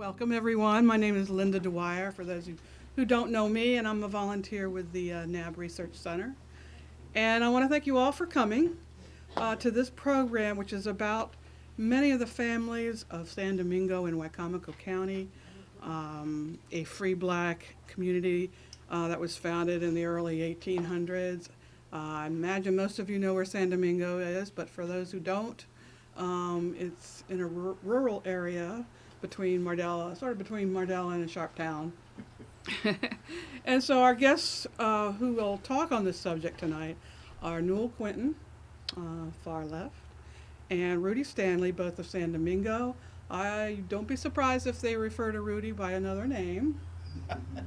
Welcome, everyone. My name is Linda Dwyer, for those who don't know me, and I'm a volunteer with the NAB Research Center. And I want to thank you all for coming to this program, which is about many of the families of San Domingo in Wicomico County, a free black community that was founded in the early 1800s. I imagine most of you know where San Domingo is, but for those who don't, it's in a rural area between Mardella, sort of between Mardella and Sharptown. And so our guests who will talk on this subject tonight are Newell Quinton, far left, and Rudy Stanley, both of San Domingo. Don't be surprised if they refer to Rudy by another name.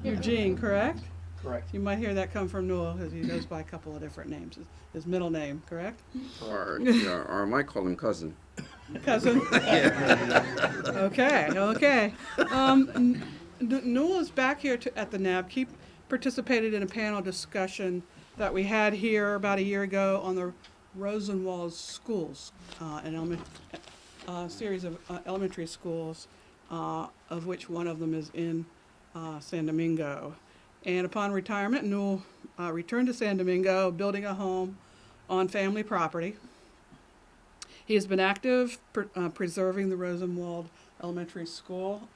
Eugene, correct? Correct. You might hear that come from Newell because he goes by a couple of different names. His middle name, correct? Or I might call him cousin. Cousin? Okay. Newell is back here at the NAB. He participated in a panel discussion that we had here about a year ago on the Rosenwald schools, series of elementary schools, of which one of them is in San Domingo. And upon retirement, Newell returned to San Domingo, building a home on family property. He has been active preserving the Rosenwald Elementary School.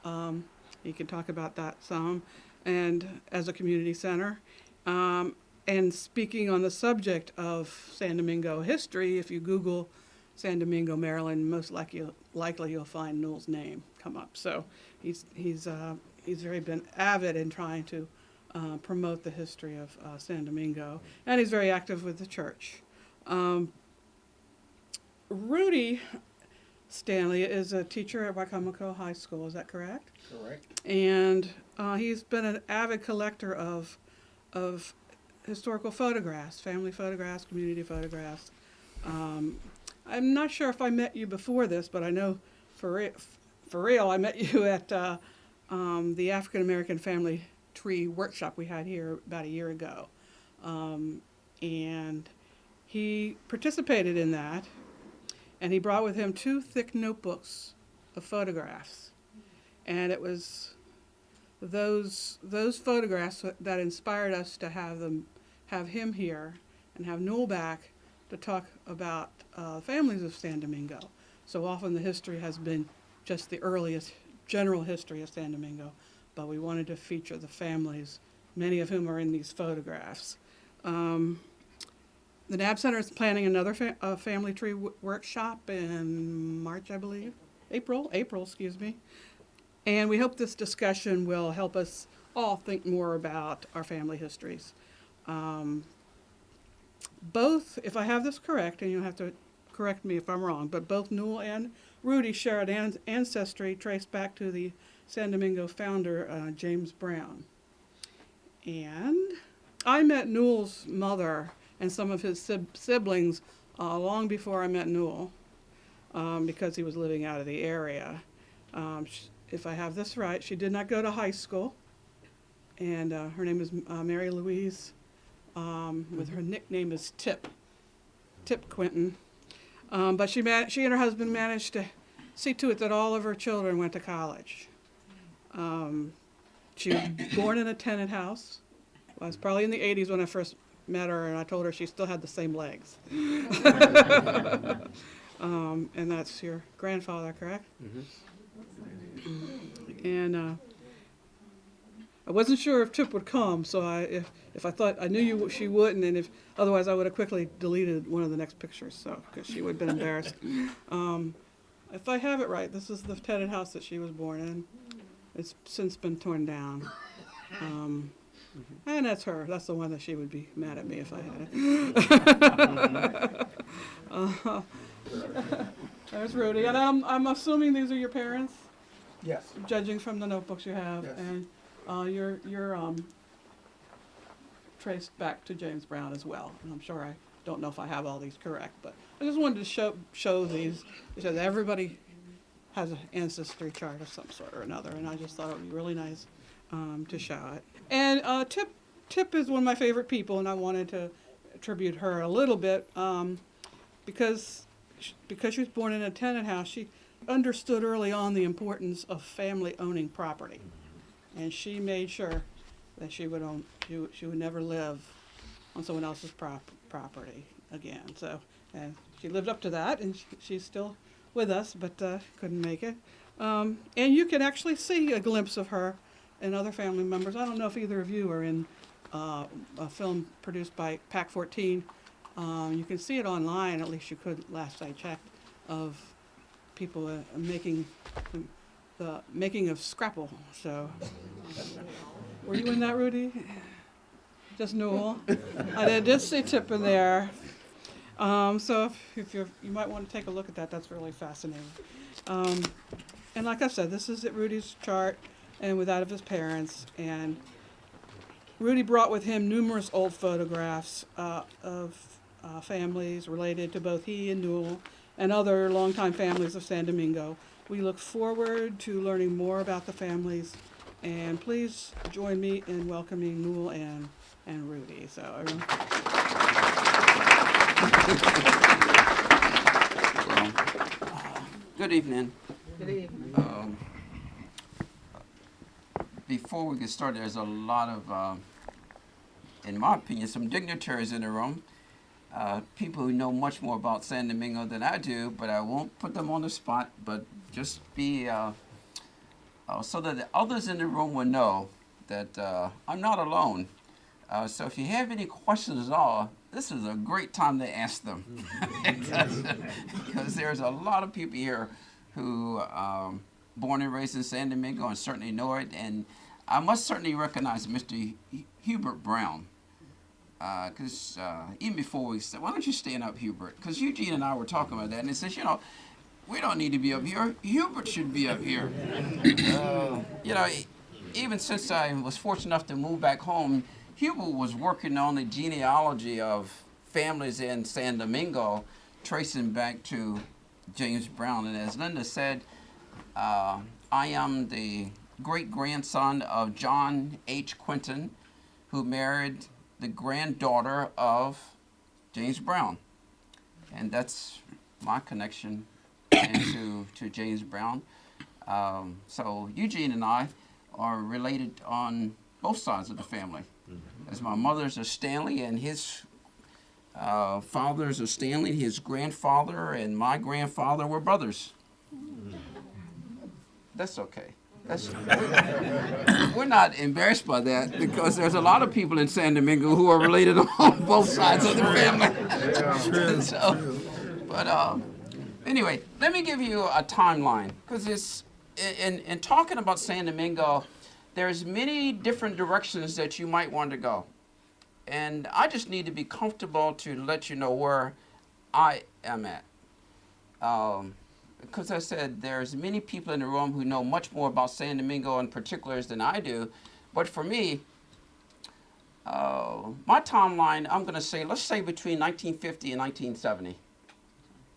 He can talk about that some, and as a community center. And speaking on the subject of San Domingo history, if you Google San Domingo, Maryland, most likely you'll find Newell's name come up. So he's very been avid in trying to promote the history of San Domingo, and he's very active with the church. Rudy Stanley is a teacher at Wicomico High School, is that correct? Correct. And he's been an avid collector of historical photographs, family photographs, community photographs. I'm not sure if I met you before this, but I know for real I met you at the African American Family Tree workshop we had here about a year ago. And he participated in that, and he brought with him 2 thick notebooks of photographs. And it was those photographs that inspired us to have him here and have Newell back to talk about families of San Domingo. So often the history has been just the earliest general history of San Domingo, but we wanted to feature the families, many of whom are in these photographs. The NAB Center is planning another family tree workshop in March, I believe. April, excuse me. And we hope this discussion will help us all think more about our family histories. Both, if I have this correct, and you'll have to correct me if I'm wrong, but both Newell and Rudy share an ancestry traced back to the San Domingo founder, James Brown. And I met Newell's mother and some of his siblings long before I met Newell, because he was living out of the area. If I have this right, she did not go to high school, and her name is Mary Louise, with her nickname is Tip Quinton. But she and her husband managed to see to it that all of her children went to college. She was born in a tenant house. Well, it was probably in the 80s when I first met her, and I told her she still had the same legs. And that's your grandfather, correct? Mm-hmm. And I wasn't sure if Tip would come, so if I thought I knew she wouldn't, and if otherwise I would have quickly deleted one of the next pictures, so because she would have been embarrassed. If I have it right, this is the tenant house that she was born in. It's since been torn down. And that's her. That's the one that she would be mad at me if I had it. There's Rudy. And I'm assuming these are your parents? Yes. Judging from the notebooks you have. Yes. And you're traced back to James Brown as well. And I'm sure I don't know if I have all these correct, but I just wanted to show these because everybody has an ancestry chart of some sort or another, and I just thought it would be really nice to show it. And Tip is one of my favorite people, and I wanted to attribute her a little bit because she was born in a tenant house. understood early on the importance of family owning property, and she made sure that she would own, she would never live on someone else's property again. So, and she lived up to that, and she's still with us, but couldn't make it. And you can actually see a glimpse of her and other family members. I don't know if either of you are in a film produced by Pac 14. You can see it online, at least you could last I checked, of people making the making of Scrapple. So, were you in that, Rudy? Just Newell. I did see Tip in there. So if you might want to take a look at that. That's really fascinating. And like I said, this is at Rudy's chart, and with that of his parents. And Rudy brought with him numerous old photographs of families related to both he and Newell and other longtime families of San Domingo. We look forward to learning more about the families, and please join me in welcoming Newell and Rudy. So, good evening. good evening. Before we get started, there's a lot of, in my opinion, some dignitaries in the room. People who know much more about San Domingo than I do, but I won't put them on the spot, but just be, so that the others in the room will know that I'm not alone. So if you have any questions at all, this is a great time to ask them. Because there's a lot of people here who born and raised in San Domingo and certainly know it. And I must certainly recognize Mr. Hubert Brown. Because even before we said, why don't you stand up, Hubert? Because Eugene and I were talking about that, and he says, you know, we don't need to be up here. Hubert should be up here. You know, even since I was fortunate enough to move back home, Hubert was working on the genealogy of families in San Domingo, tracing back to James Brown. And as Linda said, I am the great-grandson of John H. Quinton, who married the granddaughter of James Brown. And that's my connection to James Brown. So Eugene and I are related on both sides of the family. As my mother's a Stanley, and his father's a Stanley, his grandfather and my grandfather were brothers. That's okay. We're not embarrassed by that, because there's a lot of people in San Domingo who are related on both sides of the family. So, but anyway, let me give you a timeline, because it's in talking about San Domingo, there's many different directions that you might want to go, and I just need to be comfortable to let you know where I am at. Because I said there's many people in the room who know much more about San Domingo in particulars than I do. But for me, my timeline, I'm going to say, let's say between 1950 and 1970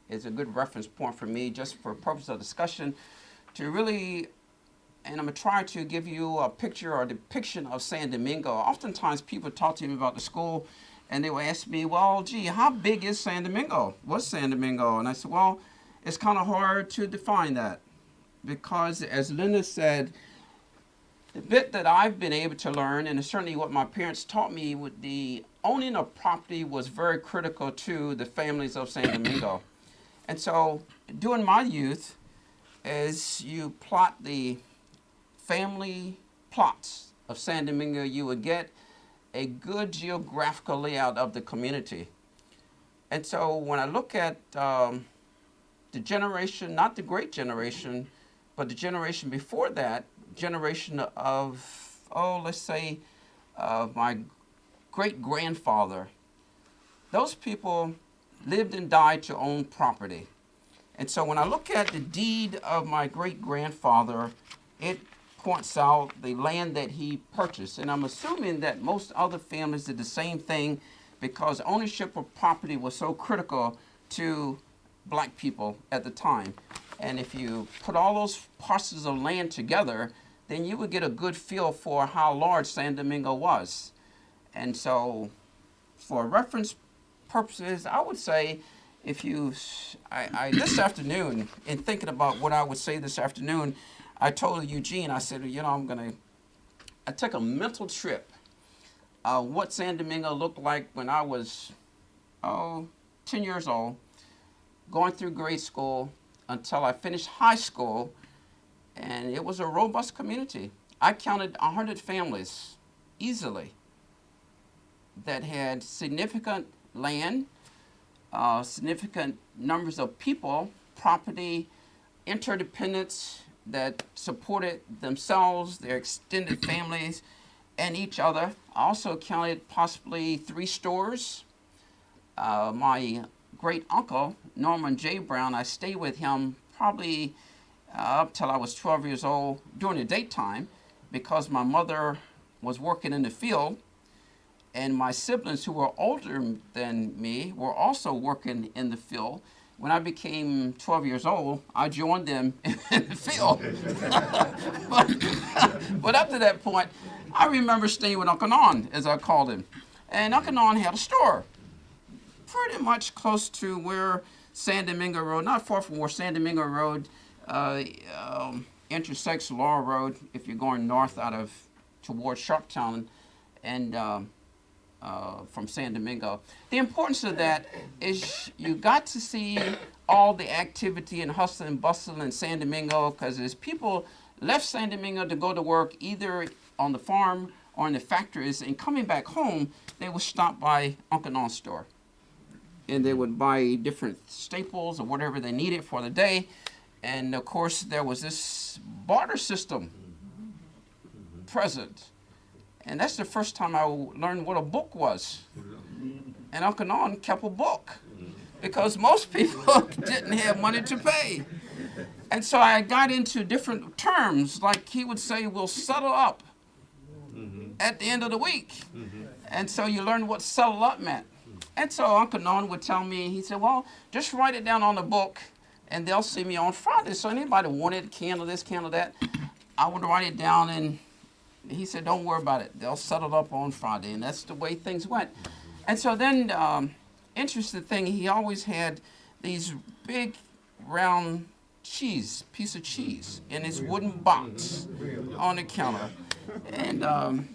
is a good reference point for me, just for purpose of discussion, to really, and I'm going to try to give you a picture or depiction of San Domingo. Oftentimes people talk to me about the school, and they will ask me, well, gee, how big is San Domingo? What's San Domingo? And I said, well, it's kind of hard to define that, because as Linda said, the bit that I've been able to learn, and certainly what my parents taught me, with the owning of property was very critical to the families of San Domingo. And so during my youth, as you plot the family plots of San Domingo, you would get a good geographical layout of the community. And so when I look at the generation, not the great generation, but the generation before that, generation of, let's say, my great-grandfather, those people lived and died to own property. And so when I look at the deed of my great-grandfather, it points out the land that he purchased. And I'm assuming that most other families did the same thing, because ownership of property was so critical to black people at the time. And if you put all those parcels of land together, then you would get a good feel for how large San Domingo was. And so for reference purposes, I would say if you, I this afternoon, in thinking about what I would say this afternoon, I told Eugene, I said, you know, I took a mental trip, what San Domingo looked like when I was, 10 years old, going through grade school until I finished high school, and it was a robust community. I counted 100 families easily that had significant land, significant numbers of people, property, interdependence that supported themselves, their extended families, and each other. I also counted possibly 3 stores. My great uncle, Norman J. Brown, I stayed with him probably up till I was 12 years old during the daytime because my mother was working in the field, and my siblings who were older than me were also working in the field. When I became 12 years old, I joined them in the field. but up to that point, I remember staying with Uncle Non, as I called him. And Uncle Non had a store pretty much close to where San Domingo Road, not far from where San Domingo Road intersects Laurel Road if you're going north towards Sharptown and from San Domingo. The importance of that is you got to see all the activity and hustle and bustle in San Domingo, because as people left San Domingo to go to work either on the farm or in the factories, and coming back home, they would stop by Uncle Non's store. And they would buy different staples or whatever they needed for the day. And of course, there was this barter system present. And that's the first time I learned what a book was. And Uncle Non kept a book because most people didn't have money to pay. And so I got into different terms, like he would say, we'll settle up at the end of the week. And so you learn what settle up meant. And so Uncle Non would tell me, he said, well, just write it down on the book and they'll see me on Friday. So anybody wanted candle this, candle that, I would write it down, and he said, don't worry about it. They'll settle up on Friday. And that's the way things went. And so then, interesting thing, he always had these big round piece of cheese in his wooden box on the counter. And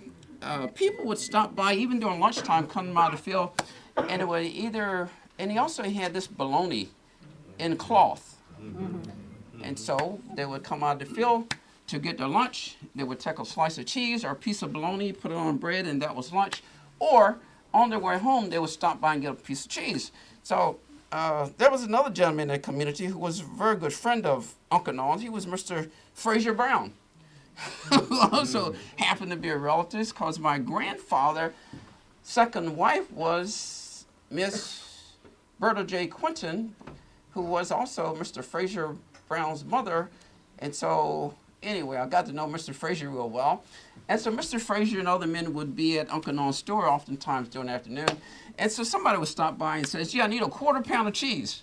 people would stop by, even during lunchtime, coming out of the field, and it would and he also had this bologna in cloth. And so they would come out of the field to get their lunch. They would take a slice of cheese or a piece of bologna, put it on bread, and that was lunch. Or on their way home, they would stop by and get a piece of cheese. So there was another gentleman in the community who was a very good friend of Uncle Non's. He was Mr. Fraser Brown, who also happened to be a relative, because my grandfather's second wife was Miss Berta J. Quinton, who was also Mr. Fraser Brown's mother. And so, anyway, I got to know Mr. Fraser real well. And so Mr. Fraser and other men would be at Uncle Non's store oftentimes during the afternoon. And so somebody would stop by and says, yeah, I need a quarter pound of cheese.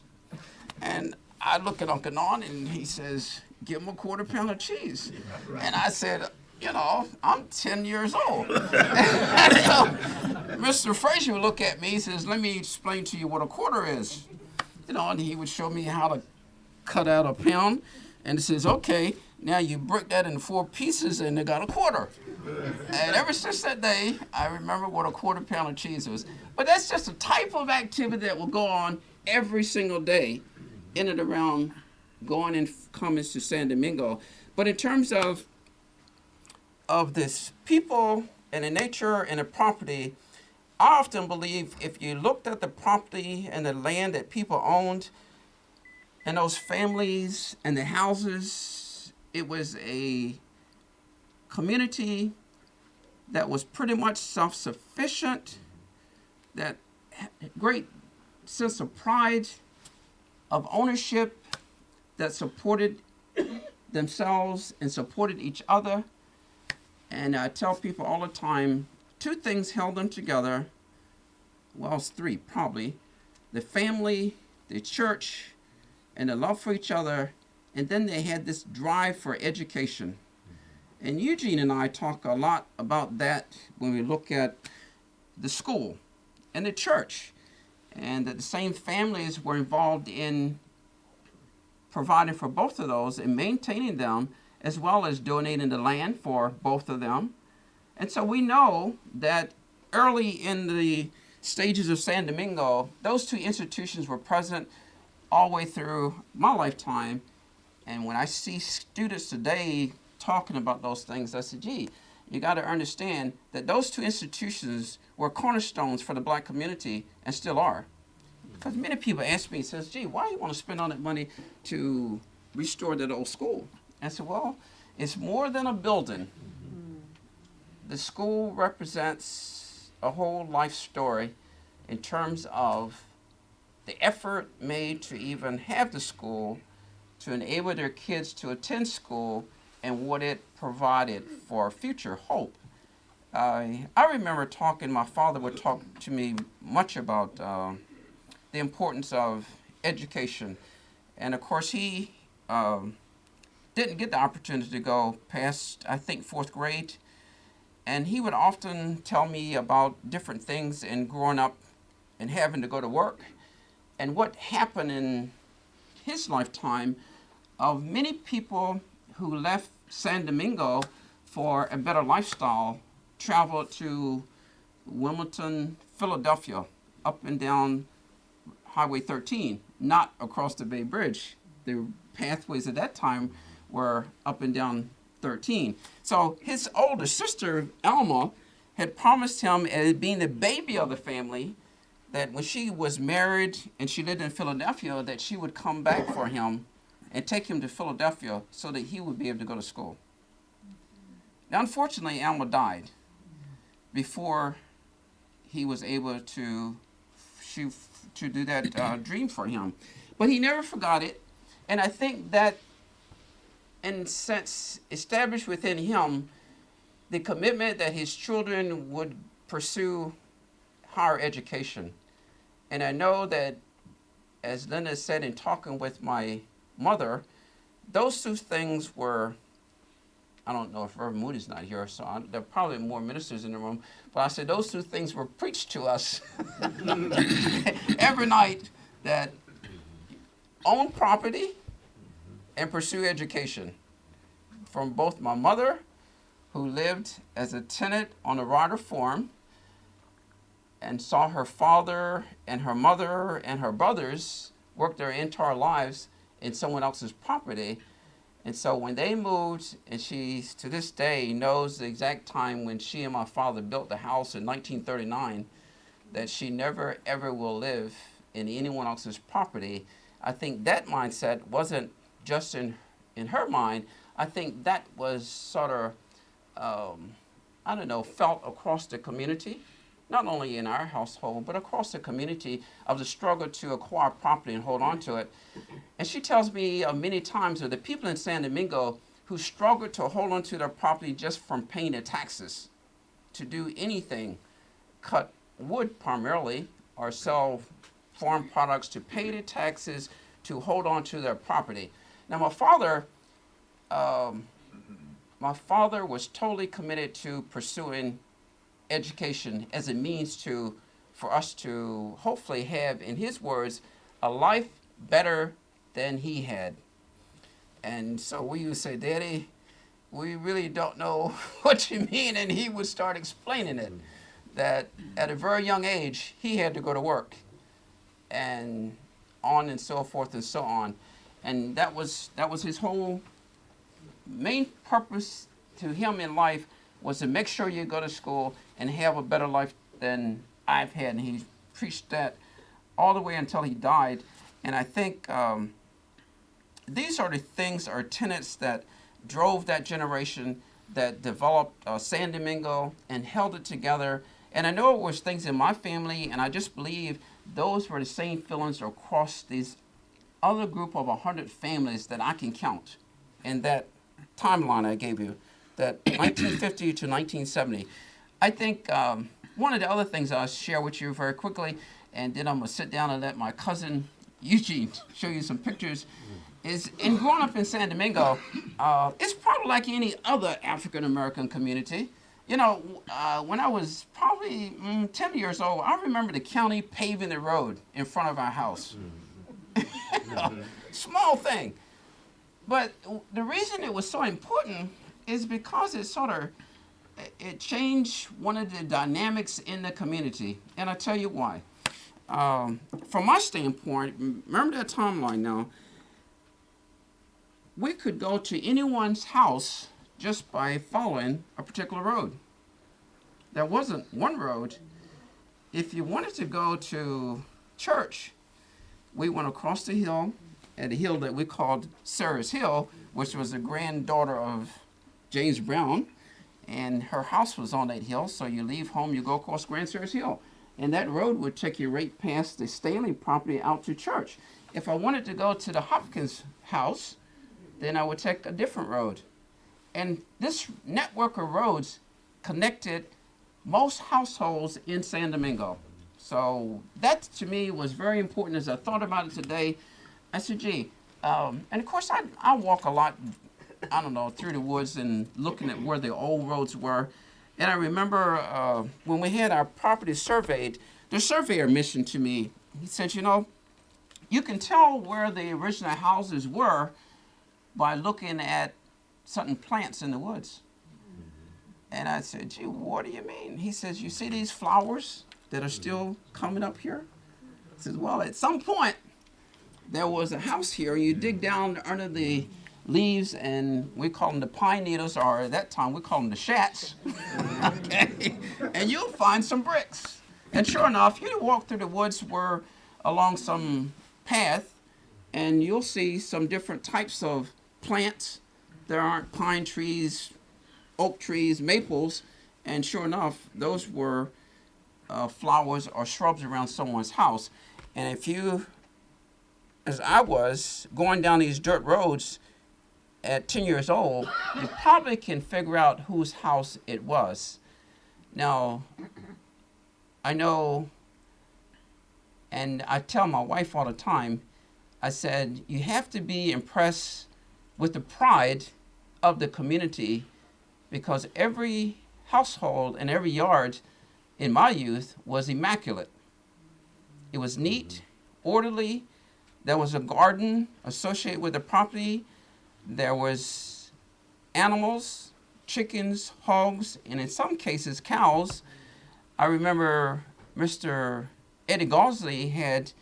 And I look at Uncle Non, and he says, give him a quarter pound of cheese. And I said, you know, I'm 10 years old. And so Mr. Fraser would look at me, he says, let me explain to you what a quarter is. You know, and he would show me how to cut out a pound. And he says, okay, now you break that into 4 pieces and they got a quarter. And ever since that day, I remember what a quarter pound of cheese was. But that's just a type of activity that will go on every single day in and around going and coming to San Domingo. But in terms of this people and the nature and the property, I often believe if you looked at the property and the land that people owned and those families and the houses, it was a community that was pretty much self-sufficient, that had a great sense of pride, of ownership, that supported themselves and supported each other. And I tell people all the time, 2 things held them together. Well, it's 3 probably. The family, the church, and the love for each other. And then they had this drive for education. And Eugene and I talk a lot about that when we look at the school and the church. and that the same families were involved in providing for both of those and maintaining them, as well as donating the land for both of them. And so we know that early in the stages of San Domingo, those two institutions were present all the way through my lifetime. And when I see students today talking about those things, I said, gee, you got to understand that those two institutions were cornerstones for the black community and still are. Because many people ask me, says, gee, why do you want to spend all that money to restore that old school? I said, well, it's more than a building. The school represents a whole life story in terms of the effort made to even have the school, to enable their kids to attend school, and what it provided for future hope. I remember my father would talk to me much about the importance of education. And of course, he didn't get the opportunity to go past, I think, fourth grade. And he would often tell me about different things in growing up and having to go to work. And what happened in his lifetime of many people who left San Domingo for a better lifestyle traveled to Wilmington, Philadelphia, up and down Highway 13, not across the Bay Bridge. The pathways at that time were up and down 13. So his older sister, Alma, had promised him, as being the baby of the family, that when she was married and she lived in Philadelphia, that she would come back for him and take him to Philadelphia so that he would be able to go to school. Now, unfortunately, Alma died before he was able to do that dream for him. But he never forgot it. And I think that, in a sense, established within him the commitment that his children would pursue higher education. And I know that, as Linda said in talking with my mother, those two things were, I don't know if Reverend Moody's not here, so there are probably more ministers in the room, but I said those two things were preached to us every night, that own property and pursue education. From both my mother, who lived as a tenant on a Ryder farm and saw her father and her mother and her brothers work their entire lives in someone else's property. And so when they moved, and she, to this day, knows the exact time when she and my father built the house in 1939, that she never, ever will live in anyone else's property. I think that mindset wasn't just in her mind. I think that was sort of, felt across the community, not only in our household, but across the community, of the struggle to acquire property and hold on to it. And she tells me many times of the people in San Domingo who struggled to hold on to their property just from paying their taxes, to do anything, cut wood primarily, or sell farm products to pay their taxes, to hold on to their property. Now, my father was totally committed to pursuing education as a means for us to hopefully have, in his words, a life better than he had. And so we would say, Daddy, we really don't know what you mean. And he would start explaining it, that at a very young age, he had to go to work, and on and so forth and so on. And that was his whole main purpose to him in life, was to make sure you go to school and have a better life than I've had. And he preached that all the way until he died. And I think these are the things, or tenets, that drove that generation, that developed San Domingo and held it together. And I know it was things in my family, and I just believe those were the same feelings across these other group of 100 families that I can count in that timeline I gave you, that 1950 to 1970. I think one of the other things I'll share with you very quickly, and then I'm going to sit down and let my cousin Eugene show you some pictures, is in growing up in San Domingo, it's probably like any other African-American community. When I was probably 10 years old, I remember the county paving the road in front of our house. Small thing. But the reason it was so important is because it changed one of the dynamics in the community. And I'll tell you why. From my standpoint, remember that timeline now, we could go to anyone's house just by following a particular road. There wasn't one road. If you wanted to go to church, we went across the hill, at a hill that we called Sarah's Hill, which was the granddaughter of James Brown, and her house was on that hill. So you leave home, you go across Grand Sarah's Hill, and that road would take you right past the Staley property out to church. If I wanted to go to the Hopkins house, then I would take a different road. And this network of roads connected most households in San Domingo. So that to me was very important. As I thought about it today, I said, gee, and of course I walk a lot, I don't know, through the woods and looking at where the old roads were. And I remember when we had our property surveyed, the surveyor mentioned to me, he said, you can tell where the original houses were by looking at certain plants in the woods. And I said, gee, what do you mean? He says, you see these flowers that are still coming up here? He says, well, at some point, there was a house here. You dig down under the leaves, and we call them the pine needles, or at that time, we call them the shats. Okay? And you'll find some bricks. And sure enough, you walk through the woods along some path, and you'll see some different types of plants. There aren't pine trees, oak trees, maples, and sure enough, those were flowers or shrubs around someone's house. And if you, as I was, going down these dirt roads at 10 years old, you probably can figure out whose house it was. Now, I know, and I tell my wife all the time, I said, you have to be impressed with the pride of the community, because every household and every yard in my youth was immaculate. It was neat, orderly. There was a garden associated with the property. There was animals, chickens, hogs, and in some cases, cows. I remember Mr. Eddie Gausley had,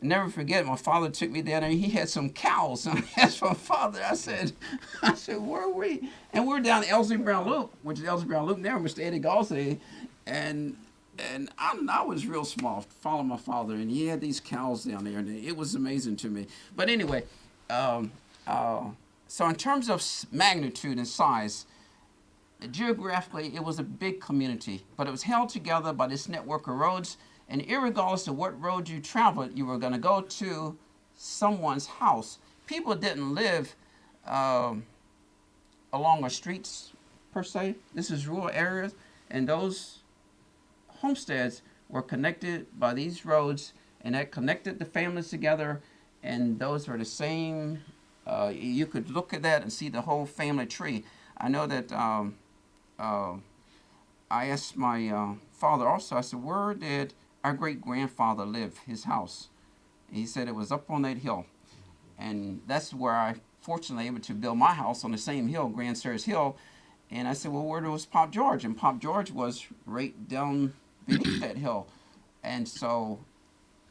I never forget, my father took me down there and he had some cows. And I asked my father, I said, where are we? And we're down Elsie Brown Loop, which is Elsie Brown Loop now, Mr. Eddie Gausley. And I was real small, following my father, and he had these cows down there, and it was amazing to me. But anyway, so in terms of magnitude and size, geographically, it was a big community, but it was held together by this network of roads, and irregardless of what road you traveled, you were going to go to someone's house. People didn't live along our streets, per se. This is rural areas, and those homesteads were connected by these roads, and that connected the families together, and those were the same. You could look at that and see the whole family tree. I know that I asked my father also, I said, where did our great-grandfather live, his house? And he said it was up on that hill. And that's where I fortunately able to build my house on the same hill, Grand Sarah's Hill. And I said, well, where was Pop George? And Pop George was right down beneath that hill. And so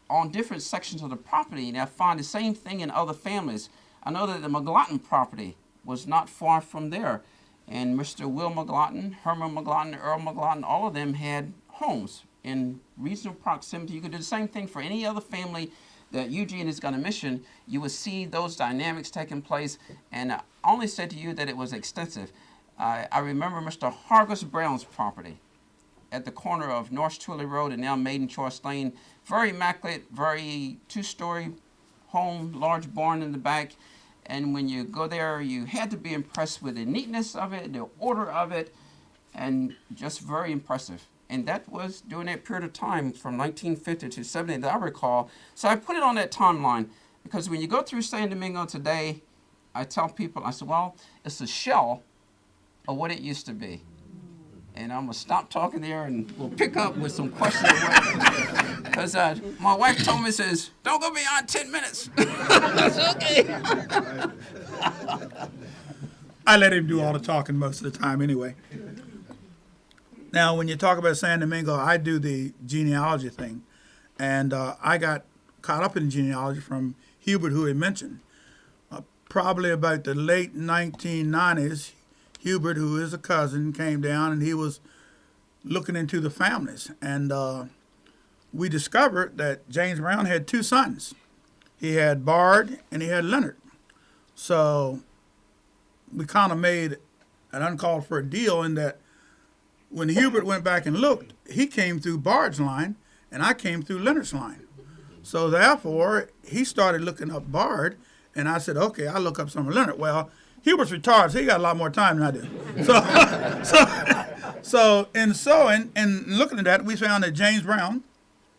on different sections of the property, and I find the same thing in other families. I know that the McGlotton property was not far from there. And Mr. Will McGlotton, Herman McGlotton, Earl McGlotton, all of them had homes in reasonable proximity. You could do the same thing for any other family that Eugene is going to mention. You would see those dynamics taking place. And I only said to you that it was extensive. I remember Mr. Hargus Brown's property at the corner of North Twilley Road and now Maiden Choice Lane. Very immaculate, very two-story home, large barn in the back. And when you go there, you had to be impressed with the neatness of it, the order of it, and just very impressive. And that was during that period of time from 1950 to 70 that I recall. So I put it on that timeline because when you go through San Domingo today, I tell people, I said, well, it's a shell of what it used to be. And I'm going to stop talking there and we'll pick up with some questions. Because my wife told me, says, don't go beyond 10 minutes. That's okay. I let him do all the talking most of the time anyway. Now, when you talk about San Domingo, I do the genealogy thing. And I got caught up in genealogy from Hubert, who he mentioned. Probably about the late 1990s, Hubert, who is a cousin, came down and he was looking into the families. And we discovered that James Brown had two sons. He had Bard and he had Leonard. So we kind of made an uncalled for deal in that when Hubert went back and looked, he came through Bard's line and I came through Leonard's line. So therefore, he started looking up Bard and I said, okay, I'll look up some of Leonard. Well, Hubert's retired, so he got a lot more time than I do. So in looking at that, we found that James Brown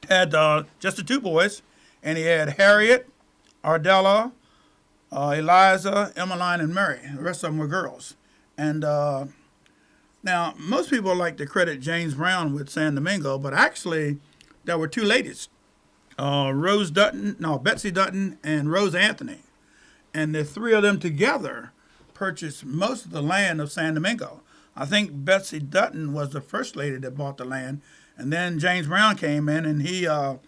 had just the two boys, and he had Harriet, Ardella, Eliza, Emmeline, and Mary. The rest of them were girls. And now, most people like to credit James Brown with San Domingo, but actually, there were two ladies, Betsy Dutton and Rose Anthony. And the three of them together purchased most of the land of San Domingo. I think Betsy Dutton was the first lady that bought the land, and then James Brown came in, and he, I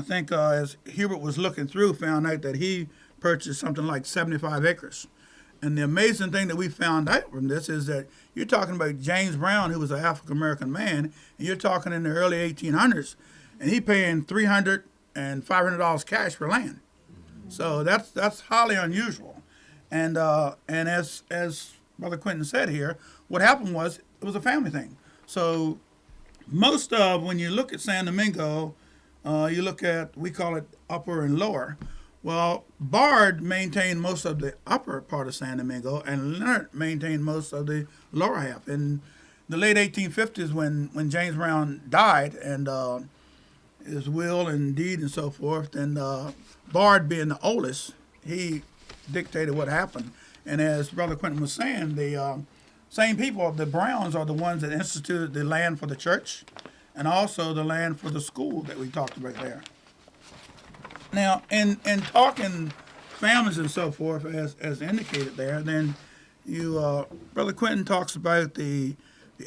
think as Hubert was looking through, found out that he purchased something like 75 acres. And the amazing thing that we found out from this is that you're talking about James Brown, who was an African-American man, and you're talking in the early 1800s, and he paying $300 and $500 cash for land. So that's highly unusual. And as Brother Quinton said here, what happened was it was a family thing. So most of, when you look at San Domingo, you look at, we call it upper and lower. Well, Bard maintained most of the upper part of San Domingo, and Leonard maintained most of the lower half. In the late 1850s, when James Brown died, and his will and deed and so forth, and Bard being the oldest, he dictated what happened. And as Brother Quinton was saying, the same people, the Browns, are the ones that instituted the land for the church and also the land for the school that we talked about there. Now, in talking families and so forth, as indicated there, then you, Brother Quinton talks about the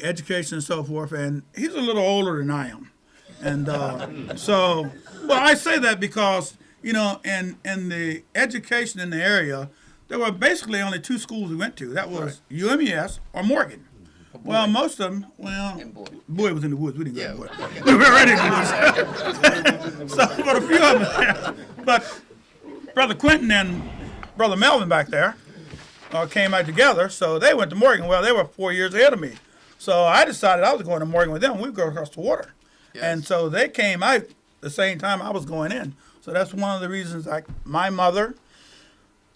education and so forth, and he's a little older than I am. And well, I say that because, in the education in the area, there were basically only two schools we went to. That was UMES or Morgan. Well, most of them, Boyd was in the woods. We didn't go to Boyd. We were already in the woods. So, but a few of them there. But Brother Quinton and Brother Melvin back there came out together, so they went to Morgan. Well, they were 4 years ahead of me. So I decided I was going to Morgan with them. We would go across the water. Yes. And so they came out the same time I was going in. So that's one of the reasons my mother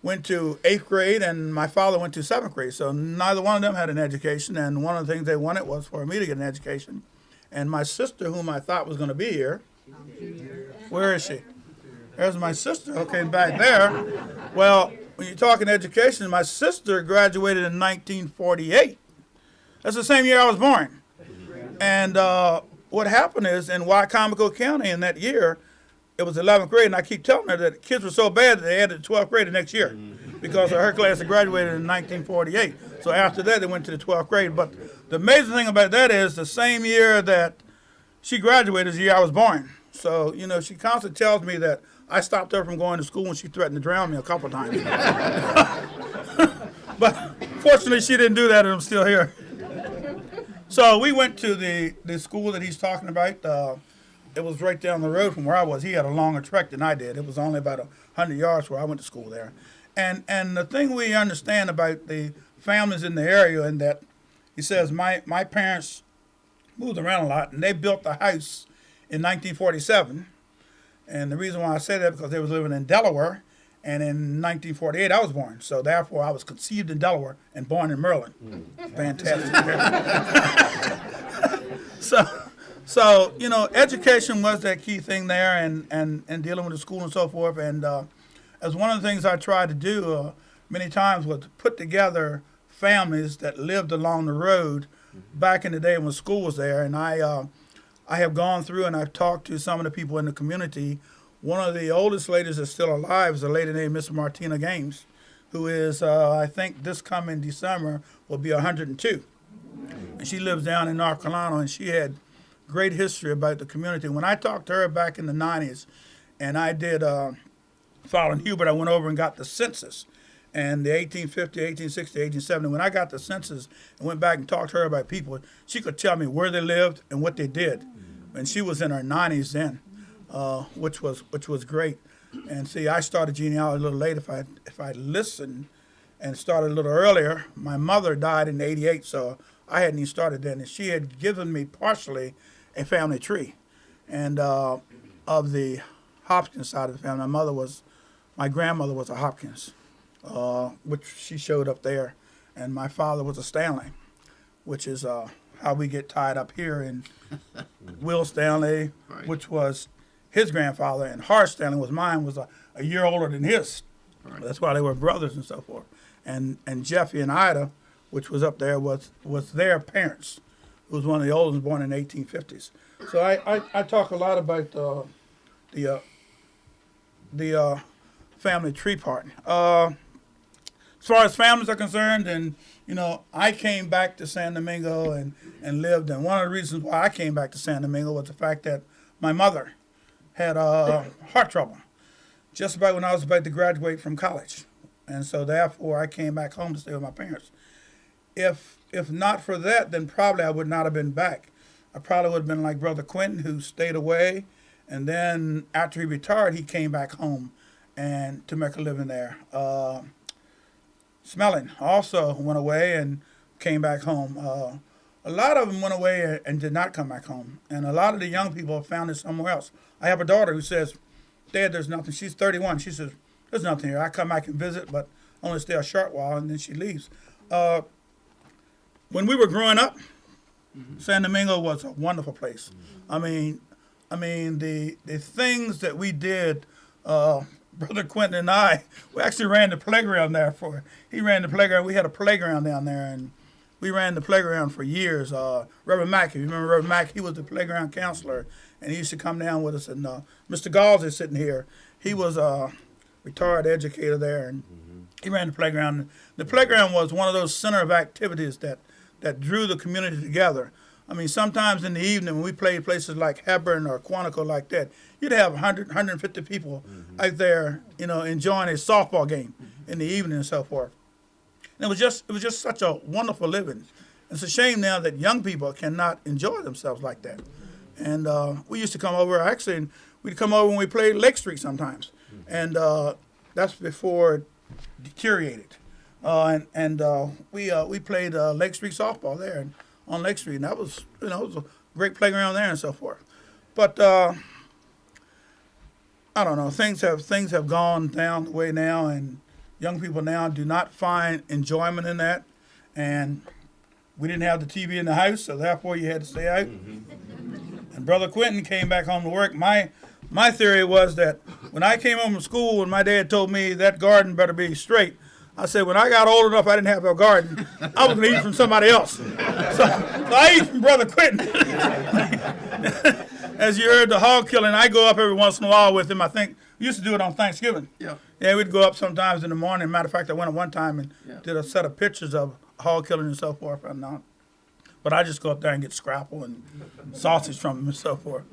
went to 8th grade and my father went to 7th grade. So neither one of them had an education, and one of the things they wanted was for me to get an education. And my sister, whom I thought was going to be here, where is she? There's my sister, okay, back there. Well, when you're talking education, my sister graduated in 1948. That's the same year I was born. And what happened is in Wycomico County in that year, it was 11th grade, and I keep telling her that the kids were so bad that they added 12th grade the next year because her class had graduated in 1948. So after that, they went to the 12th grade. But the amazing thing about that is the same year that she graduated is the year I was born. So, she constantly tells me that I stopped her from going to school and she threatened to drown me a couple of times. But fortunately, she didn't do that, and I'm still here. So we went to the school that he's talking about. It was right down the road from where I was. He had a longer trek than I did. It was only about 100 yards where I went to school there. And the thing we understand about the families in the area, and that he says my parents moved around a lot, and they built the house in 1947. And the reason why I say that is because they was living in Delaware, and in 1948 I was born. So therefore I was conceived in Delaware and born in Maryland. Fantastic. So, education was that key thing there, and dealing with the school and so forth. And as one of the things I tried to do many times was to put together families that lived along the road back in the day when school was there, and I have gone through and I've talked to some of the people in the community. One of the oldest ladies that's still alive is a lady named Miss Martina Gaines, who is, I think this coming December will be 102. And she lives down in North Carolina, and she had great history about the community. When I talked to her back in the 90s, and I did, following Hubert, I went over and got the census. And the 1850, 1860, 1870, when I got the census and went back and talked to her about people, she could tell me where they lived and what they did. And she was in her 90s then, which was great. And see, I started genealogy a little late. If I listened and started a little earlier, my mother died in '88, so I hadn't even started then. And she had given me partially a family tree, and of the Hopkins side of the family. My grandmother was a Hopkins, which she showed up there, and my father was a Stanley, which is how we get tied up here in Will Stanley, Right. which was his grandfather, and Horace Stanley was a year older than his. Right. That's why they were brothers and so forth. And Jeffy and Ida, which was up there, was their parents, who was one of the oldest, born in the 1850s. So I talk a lot about the family tree part. As far as families are concerned, and I came back to San Domingo and lived. And one of the reasons why I came back to San Domingo was the fact that my mother had heart trouble just about when I was about to graduate from college, and so therefore I came back home to stay with my parents. If not for that, then probably I would not have been back. I probably would have been like Brother Quinton, who stayed away, and then after he retired, he came back home and to make a living there. Smelling also went away and came back home. A lot of them went away and did not come back home, and a lot of the young people found it somewhere else. I have a daughter who says, "Dad, there's nothing." She's 31. She says, "There's nothing here. I come back and visit, but only stay a short while," and then she leaves. When we were growing up, San Domingo was a wonderful place. I mean, the things that we did, Brother Quentin and I, we actually ran the playground there he ran the playground. We had a playground down there, and we ran the playground for years. Reverend Mack, if you remember Reverend Mack, he was the playground counselor, and he used to come down with us. And Mr. Galls is sitting here. He was a retired educator there, and he ran the playground. The playground was one of those center of activities that drew the community together. I mean, sometimes in the evening when we played places like Hebron or Quantico like that, you'd have 100, 150 people out there, enjoying a softball game in the evening and so forth. And it was just such a wonderful living. It's a shame now that young people cannot enjoy themselves like that. And we used to come over, actually, and we'd come over when we played Lake Street sometimes. And that's before it deteriorated. We played Lake Street softball there on Lake Street, and that was, it was a great playground there and so forth. But I don't know, things have gone down the way now, and young people now do not find enjoyment in that. And we didn't have the TV in the house, so therefore you had to stay out. And Brother Quentin came back home to work. My theory was that when I came home from school and my dad told me that garden better be straight, I said, when I got old enough, I didn't have a garden. I was going to eat from somebody else. So I eat from Brother Quentin. As you heard the hog killing, I go up every once in a while with him. I think we used to do it on Thanksgiving. Yeah, we'd go up sometimes in the morning. Matter of fact, I went at one time and did a set of pictures of hog killing and so forth. But I just go up there and get scrapple and sausage from him and so forth.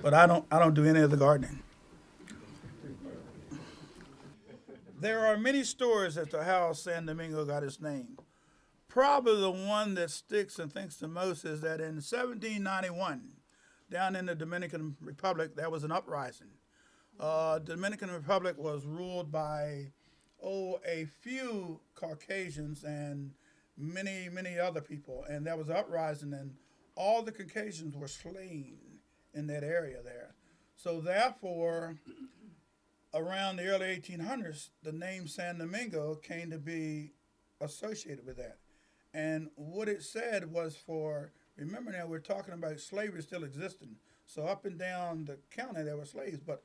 But I don't do any of the gardening. There are many stories as to how San Domingo got its name. Probably the one that sticks and thinks the most is that in 1791, down in the Dominican Republic, there was an uprising. The Dominican Republic was ruled by, a few Caucasians and many, many other people. And there was an uprising, and all the Caucasians were slain in that area there. So therefore, around the early 1800s, the name San Domingo came to be associated with that. And what it said was remember now we're talking about slavery still existing. So up and down the county there were slaves, but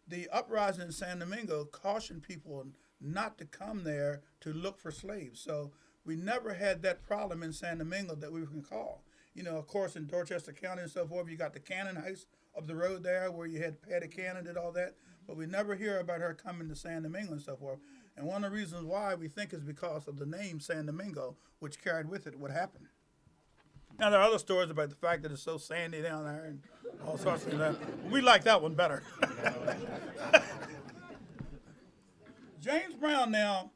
the uprising in San Domingo cautioned people not to come there to look for slaves. So we never had that problem in San Domingo that we can call. Of course, in Dorchester County and so forth, you got the Cannon House up the road there where you had Patty Cannon did all that. But we never hear about her coming to San Domingo and so forth. And one of the reasons why we think is because of the name San Domingo, which carried with it what happened. Now, there are other stories about the fact that it's so sandy down there and all sorts of things. We like that one better. James Brown now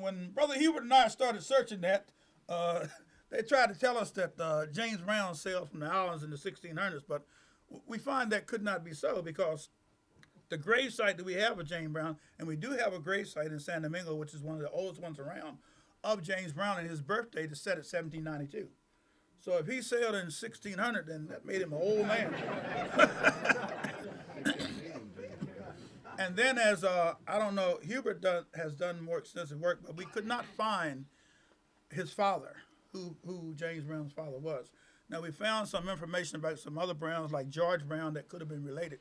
when Brother Hubert and I started searching that, they tried to tell us that James Brown sailed from the islands in the 1600s, but we find that could not be so because the grave site that we have of James Brown, and we do have a grave site in San Domingo, which is one of the oldest ones around, of James Brown, and his birthday is set at 1792. So if he sailed in 1600, then that made him an old man. And then as, I don't know, Hubert has done more extensive work, but we could not find his father, who James Brown's father was. Now, we found some information about some other Browns, like George Brown, that could have been related.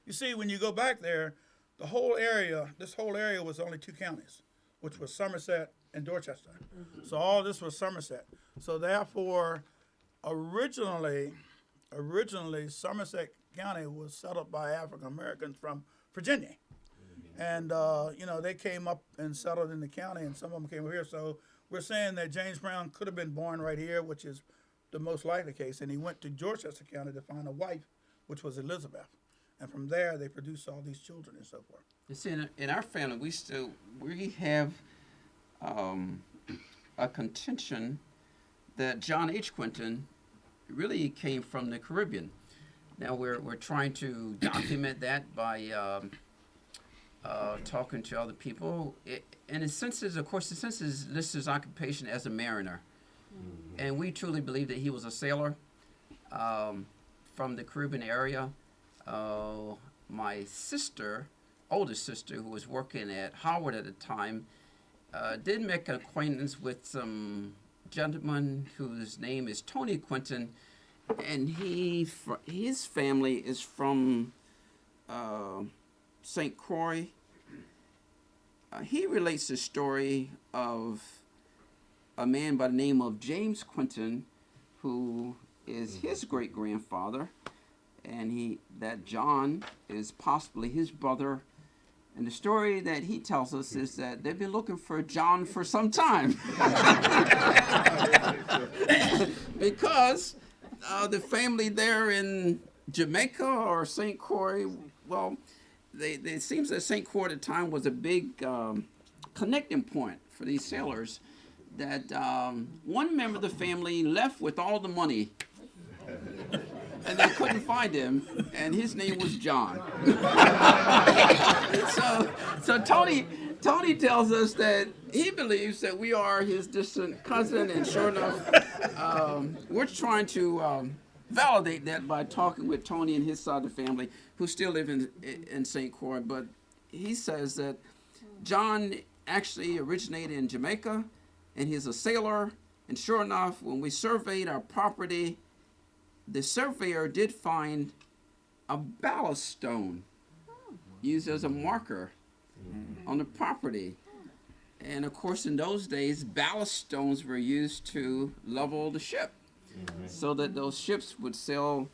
You see, when you go back there, this whole area was only 2 counties, which was Somerset and Dorchester. So all this was Somerset. So therefore, originally Somerset County was settled by African Americans from Virginia. And, they came up and settled in the county, and some of them came over here. So we're saying that James Brown could have been born right here, which is the most likely case. And he went to Dorchester County to find a wife, which was Elizabeth. And from there, they produced all these children and so forth. You see, in our family, we have a contention that John H. Quinton really came from the Caribbean. Now we're trying to document that by talking to other people. And the census lists his occupation as a mariner, and we truly believe that he was a sailor from the Caribbean area. My oldest sister, who was working at Howard at the time, did make an acquaintance with some gentleman whose name is Tony Quinton, and his family is from St. Croix. He relates the story of a man by the name of James Quinton, who is his great-grandfather, and that John is possibly his brother. And the story that he tells us is that they've been looking for John for some time. Because the family there in Jamaica or St. Croix, well, it seems that St. Croix at the time was a big connecting point for these sailors, that one member of the family left with all the money, and they couldn't find him, and his name was John. So Tony tells us that he believes that we are his distant cousin, and sure enough, we're trying to validate that by talking with Tony and his side of the family, who still live in St. Croix. But he says that John actually originated in Jamaica, and he's a sailor. And sure enough, when we surveyed our property, the surveyor did find a ballast stone used as a marker on the property. And of course, in those days, ballast stones were used to level the ship, so that those ships would sail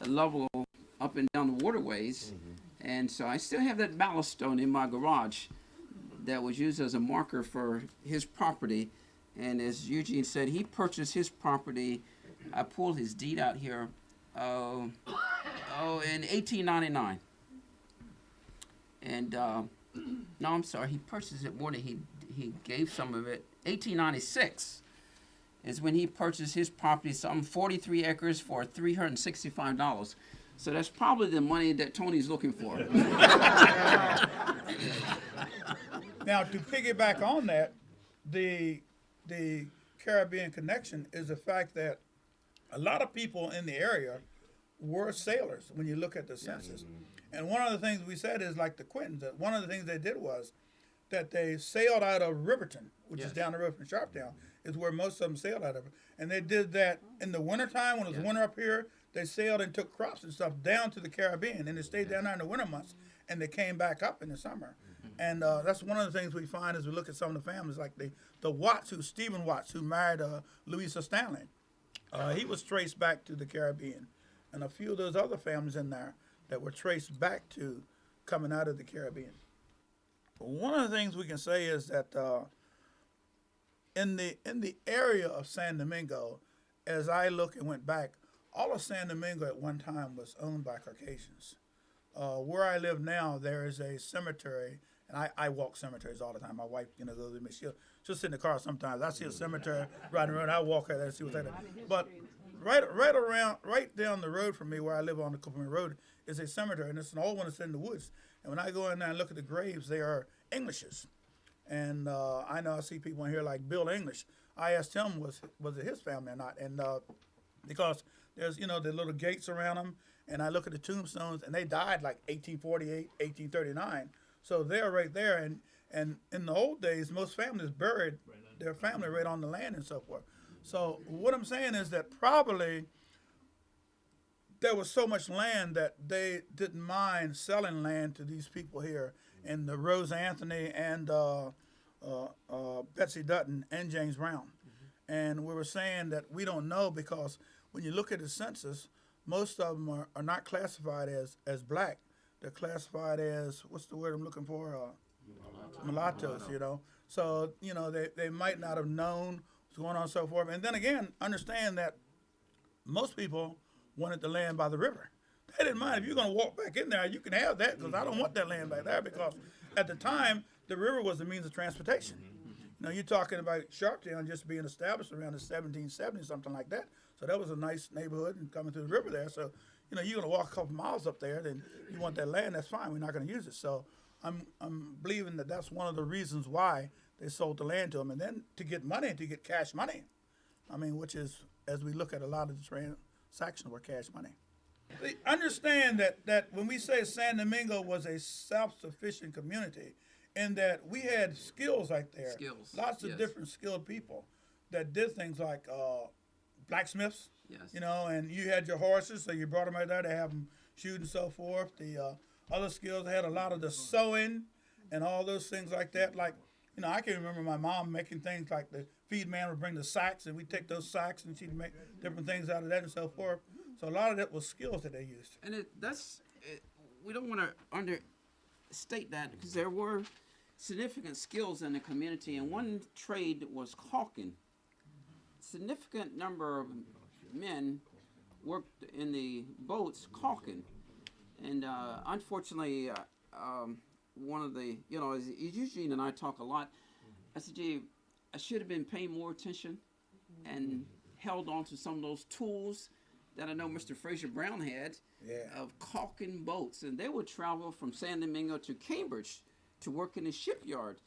level up and down the waterways. And so I still have that ballast stone in my garage that was used as a marker for his property. And as Eugene said, he purchased his property. I pulled his deed out here in 1899. And no, I'm sorry, he purchased it more than he gave some of it. 1896 is when he purchased his property, some 43 acres for $365. So that's probably the money that Tony's looking for. Now, to piggyback on that, the Caribbean connection is the fact that a lot of people in the area were sailors when you look at the census. And one of the things we said is, like the Quintons, that one of the things they did was that they sailed out of Riverton, which is down the road from Sharptown, is where most of them sailed out of. And they did that in the wintertime, when it was winter up here. They sailed and took crops and stuff down to the Caribbean, and they stayed down there in the winter months, and they came back up in the summer. And that's one of the things we find as we look at some of the families, like the Watts, Stephen Watts, who married Louisa Stanley. He was traced back to the Caribbean, and a few of those other families in there that were traced back to coming out of the Caribbean. One of the things we can say is that in the area of San Domingo, as I look and went back, all of San Domingo at one time was owned by Caucasians. Where I live now, there is a cemetery, and I walk cemeteries all the time. My wife, goes with me. She'll sit in the car sometimes. I see a cemetery riding around. I walk her there and see what's happening. But right down the road from me, where I live on the Copeland Road, is a cemetery, and it's an old one that's in the woods. And when I go in there and look at the graves, they are Englishes. And I know I see people in here like Bill English. I asked him was it his family or not, and because there's the little gates around them, and I look at the tombstones, and they died like 1848, 1839. So they're right there, and in the old days, most families buried their family right on the land and so forth. So what I'm saying is that probably there was so much land that they didn't mind selling land to these people here, and the Rose Anthony and Betsy Dutton and James Brown. And we were saying that we don't know because when you look at the census, most of them are not classified as black. They're classified as, what's the word I'm looking for? Mulattoes, So, they might not have known what's going on and so forth. And then again, understand that most people wanted the land by the river. They didn't mind if you're going to walk back in there, you can have that because I don't want that land back there because at the time, the river was the means of transportation. You're talking about Sharptown just being established around the 1770s, something like that. So that was a nice neighborhood and coming through the river there. So, you're going to walk a couple miles up there, then you want that land, that's fine. We're not going to use it. So I'm believing that that's one of the reasons why they sold the land to them. And then to get money, to get cash money, which is, as we look at a lot of the transactions, were cash money. Understand that when we say San Domingo was a self-sufficient community, in that we had skills right there. Skills, Lots of yes. different skilled people that did things like blacksmiths. Yes. And you had your horses, so you brought them right there to have them shoot and so forth. The other skills, they had a lot of the sewing and all those things like that. Like, I can remember my mom making things like the feed man would bring the sacks, and we'd take those sacks and she'd make different things out of that and so forth. So a lot of that was skills that they used. And we don't want to understate that because there were significant skills in the community, and one trade was caulking. Significant number of men worked in the boats caulking, and unfortunately, one of the, as Eugene and I talk a lot, I said, gee, I should have been paying more attention and held on to some of those tools that I know Mr. Fraser Brown had of caulking boats, and they would travel from San Domingo to Cambridge to work in the shipyard.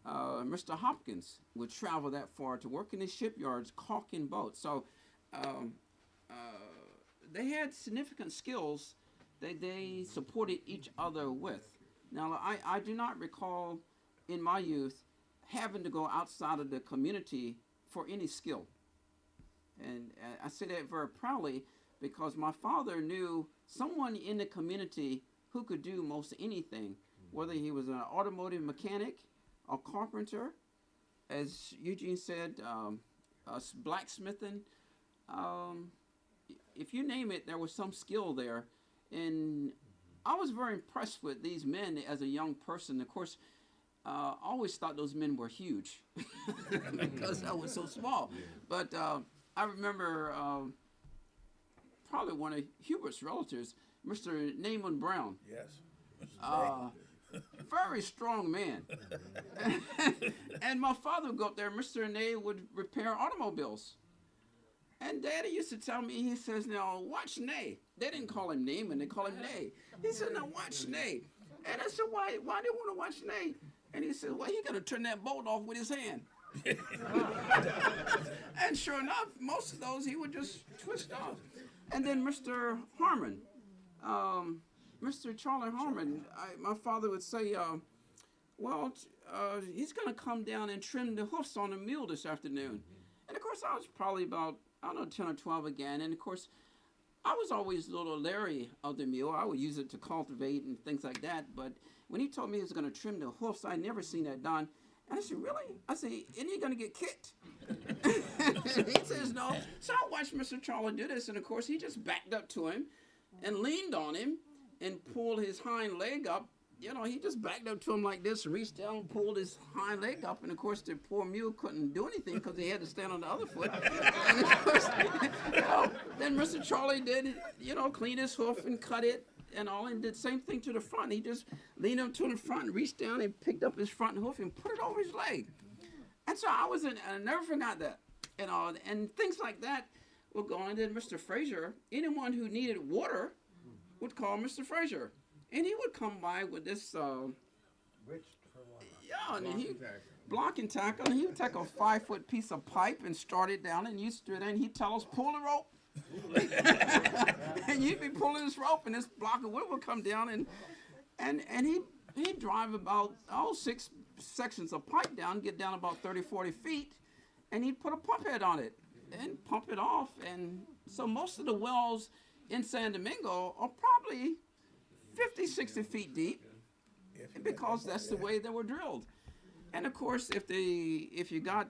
Mr. Hopkins would travel that far to work in the shipyards caulking boats. So they had significant skills that they supported each other with. Now, I do not recall in my youth having to go outside of the community for any skill. And I say that very proudly because my father knew someone in the community who could do most anything, whether he was an automotive mechanic, a carpenter, as Eugene said, blacksmithing. If you name it, there was some skill there. And I was very impressed with these men as a young person. Of course, I always thought those men were huge because I was so small. But I remember probably one of Hubert's relatives, Mr. Naaman Brown. Yes. Very strong man. And my father would go up there, Mr. Nay would repair automobiles. And Daddy used to tell me, he says, now watch Nay. They didn't call him Naaman, they call him Nay. He said, now watch Nay. And I said, why do you want to watch Nay? And he said, well, he got to turn that bolt off with his hand. And sure enough, most of those he would just twist off. And then Mr. Harmon, Mr. Charlie Harmon, my father would say, he's going to come down and trim the hoofs on the mule this afternoon. And, of course, I was probably about, 10 or 12 again. And, of course, I was always a little leery of the mule. I would use it to cultivate and things like that. But when he told me he was going to trim the hoofs, I'd never seen that done. And I said, really? I said, isn't he going to get kicked? And he says, no. So I watched Mr. Charlie do this, and of course he just backed up to him and leaned on him and pulled his hind leg up. You know, he just backed up to him like this and reached down and pulled his hind leg up. And of course, the poor mule couldn't do anything because he had to stand on the other foot. And of course, then Mr. Charlie did, clean his hoof and cut it and all, and did the same thing to the front. He just leaned up to the front and reached down and picked up his front hoof and put it over his leg. And so I never forgot that. And things like that would go on. And then Mr. Frazier, anyone who needed water would call Mr. Frazier. And he would come by with this, and he block and tackle, and he would take a 5-foot piece of pipe and start it down, and you stood there, and he'd tell us, pull the rope. And you'd be pulling this rope, and this block of wood would come down, and he'd drive about 6 sections of pipe down, get down about 30, 40 feet, and he'd put a pump head on it and pump it off. And so most of the wells in San Domingo are probably 50, 60 feet deep, because that's the way they were drilled. And of course, if you got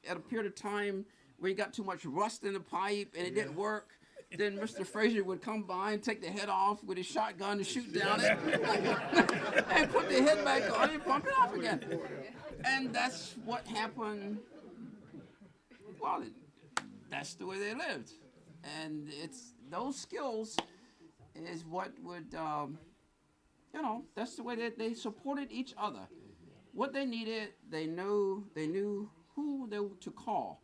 at a period of time where you got too much rust in the pipe and it didn't work, then Mr. Frazier would come by and take the head off with his shotgun and shoot down it and put the head back on and pump it off again. And that's what happened. Well, that's the way they lived. And it's those skills is what would, that's the way that they supported each other. What they needed, they knew who they were to call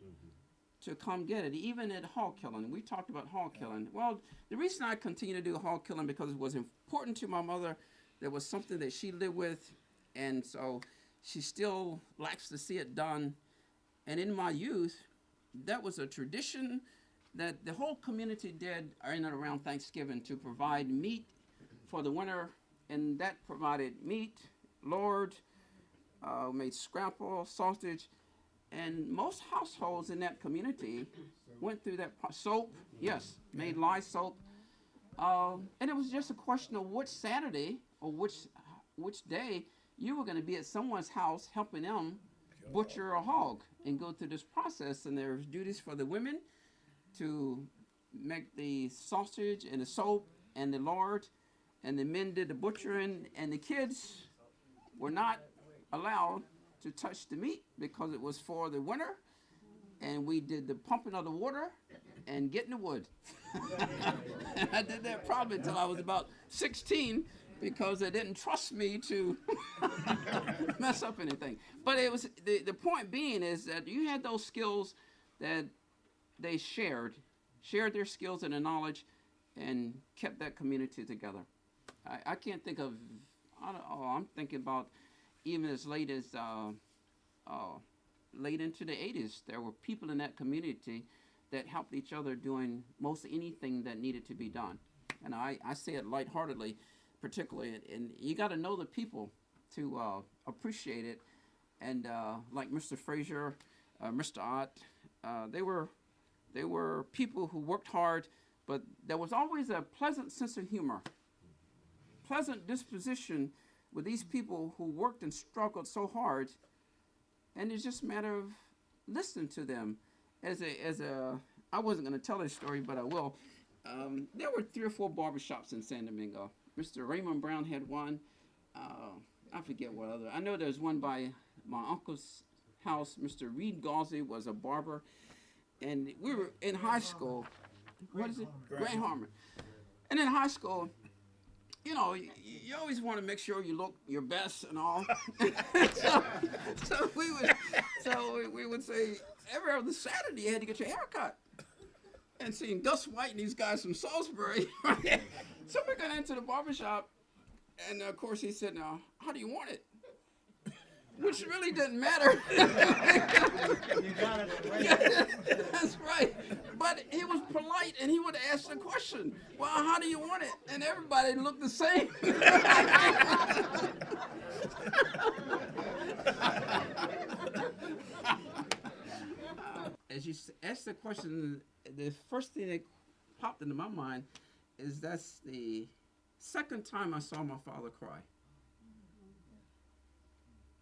to come get it. Even at hog killing, we talked about hog killing. Well, the reason I continue to do hog killing because it was important to my mother. There was something that she lived with, and so she still likes to see it done. And in my youth, that was a tradition that the whole community did in and around Thanksgiving to provide meat for the winter, and that provided meat, lard, made scrapple, sausage, and most households in that community went through that soap. Yes, made lye soap, and it was just a question of which Saturday or which day you were going to be at someone's house helping them butcher a hog and go through this process. And there's duties for the women to make the sausage and the soap and the lard, and the men did the butchering, and the kids were not allowed to touch the meat because it was for the winter, and we did the pumping of the water and getting the wood. And I did that probably until I was about 16 because they didn't trust me to mess up anything. But it was the point being is that you had those skills that they shared their skills and their knowledge and kept that community together. I can't think of, I'm thinking about even as late as late into the 80s, there were people in that community that helped each other doing most anything that needed to be done. And I say it lightheartedly, particularly, and you got to know the people to appreciate it. And like Mr. Frazier, Mr. Ott, they were people who worked hard, but there was always a pleasant sense of humor, pleasant disposition with these people who worked and struggled so hard. And it's just a matter of listening to them. I wasn't going to tell this story, but I will. There were 3 or 4 barbershops in San Domingo. Mr. Raymond Brown had one. I forget what other. I know there's one by my uncle's house. Mr. Reed Gauzy was a barber. And we were in high school. What is it? Grand Harmon. And in high school, you always want to make sure you look your best and all. so we would say every other Saturday you had to get your hair cut. And seeing Gus White and these guys from Salisbury, right? So we got into the barbershop, and of course he said, "Now, how do you want it?" Which really didn't matter. You got it right. Yeah, that's right. But he was polite, and he would ask the question, "Well, how do you want it?" And everybody looked the same. As you asked the question, the first thing that popped into my mind is that's the second time I saw my father cry.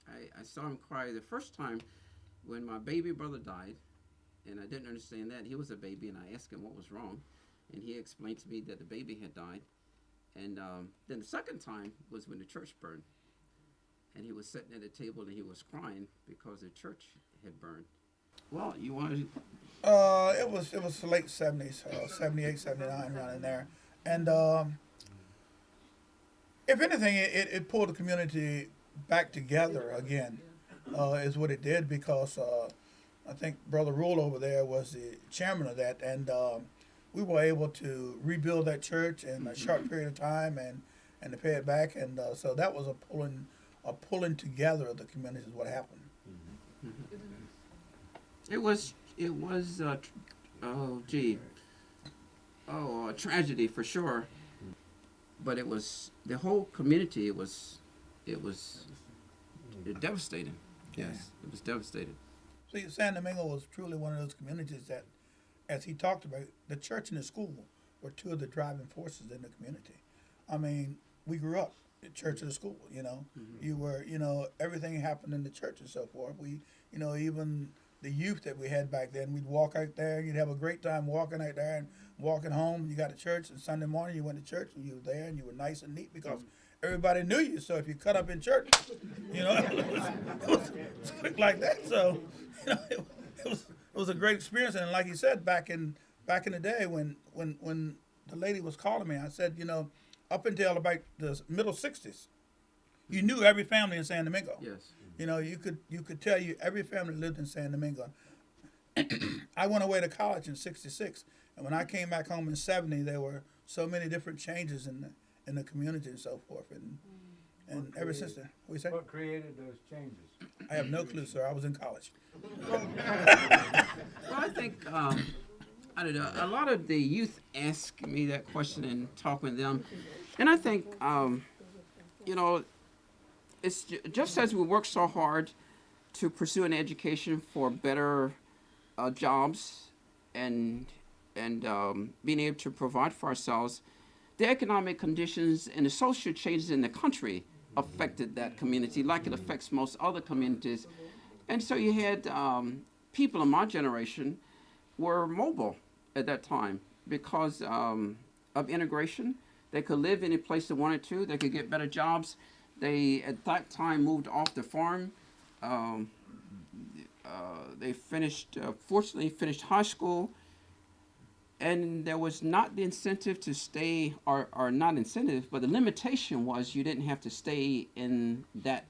I saw him cry the first time when my baby brother died, and I didn't understand that. He was a baby, and I asked him what was wrong, and he explained to me that the baby had died. And then the second time was when the church burned, and he was sitting at the table and he was crying because the church had burned. Well, you want to? It was the late 70s, 78, 79, around in there. And if anything, it pulled the community back together again, is what it did, because I think Brother Rule over there was the chairman of that, and we were able to rebuild that church in a short period of time and to pay it back. And so that was a pulling together of the community is what happened. It was a tragedy for sure. But it was the whole community. It was devastating. Yes, it was devastating. See, San Domingo was truly one of those communities that, as he talked about, the church and the school were two of the driving forces in the community. I mean, we grew up at church and the school, you know. Mm-hmm. You were, you know, everything happened in the church and so forth. We, you know, even the youth that we had back then, we'd walk out there, you'd have a great time walking out there and walking home. You got to church, and Sunday morning you went to church, and you were there, and you were nice and neat because everybody knew you. So if you cut up in church, you know, it was quick like that. So, you know, it was a great experience. And like you said, back in the day when the lady was calling me, I said, you know, up until about the middle 60s, you knew every family in San Domingo. Yes. You know, you could tell you every family lived in San Domingo. I went away to college in '66, and when I came back home in '70, there were so many different changes in the community and so forth. And ever since then, what you say? What created those changes? I have no clue, sir. I was in college. Well, I think I don't know. A lot of the youth ask me that question and talk with them, and I think you know, it's just as we work so hard to pursue an education for better jobs and being able to provide for ourselves, the economic conditions and the social changes in the country affected that community like it affects most other communities. And so you had people in my generation were mobile at that time because of integration. They could live any place they wanted to. They could get better jobs. They, at that time, moved off the farm. They fortunately finished high school. And there was not the incentive to stay, or not incentive, but the limitation was you didn't have to stay in that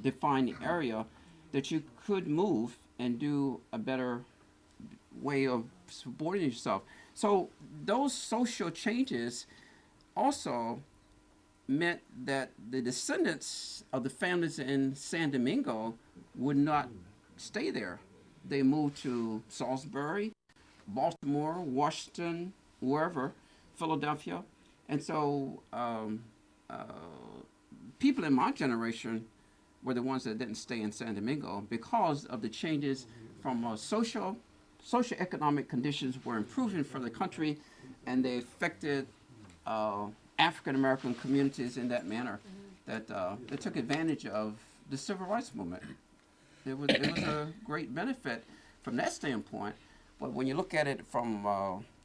defined area, that you could move and do a better way of supporting yourself. So those social changes also meant that the descendants of the families in San Domingo would not stay there. They moved to Salisbury, Baltimore, Washington, wherever, Philadelphia. And so people in my generation were the ones that didn't stay in San Domingo because of the changes from socioeconomic conditions were improving for the country, and they affected African American communities in that manner that they took advantage of the civil rights movement. It was a great benefit from that standpoint. But when you look at it from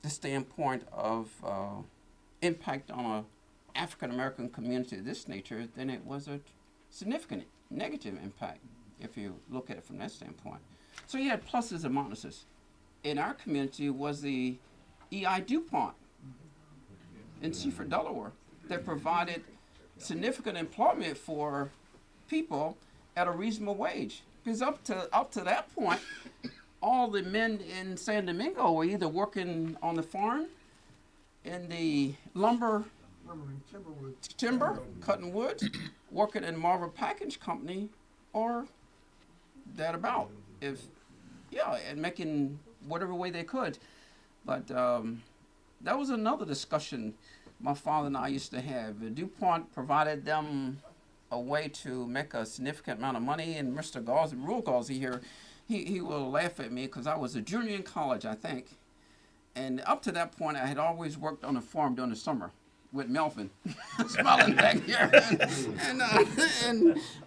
the standpoint of impact on an African American community of this nature, then it was a significant negative impact if you look at it from that standpoint. So you had pluses and minuses. In our community was the E.I. DuPont in Seaford, Delaware, that provided significant employment for people at a reasonable wage. Because up to that point, all the men in San Domingo were either working on the farm, in the lumber, timber, cutting wood, working in Marvel Package Company, or that about. And making whatever way they could. But that was another discussion my father and I used to have. DuPont provided them a way to make a significant amount of money, and Mr. Rule Gauzy here, he will laugh at me because I was a junior in college, I think. And up to that point, I had always worked on a farm during the summer. with Melvin, smiling back here,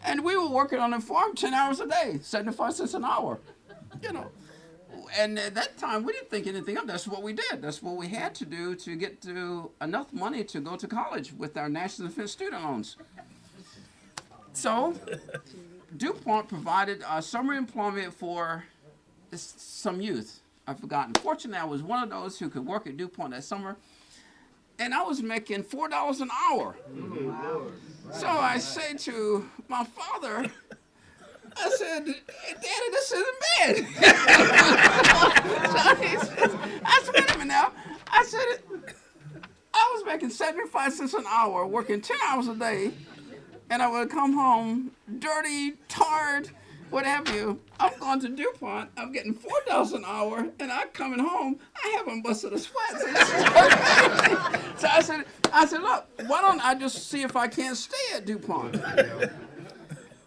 and we were working on the farm 10 hours a day, 75 cents an hour, you know. And at that time, we didn't think anything of it. That's what we did. That's what we had to do to get to enough money to go to college with our National Defense student loans. So, DuPont provided summer employment for some youth. I've forgotten. Fortunately, I was one of those who could work at DuPont that summer, and I was making $4 an hour. So I say to my father, I said, "Hey, Daddy, this isn't bad." So he says, I said, "Wait a minute now." I said, I was making 75 cents an hour, working 10 hours a day, and I would come home dirty, tired, what have you. I'm going to DuPont. I'm getting $4 an hour, and I'm coming home. I haven't busted a sweat. So I said, look, why don't I just see if I can't stay at DuPont?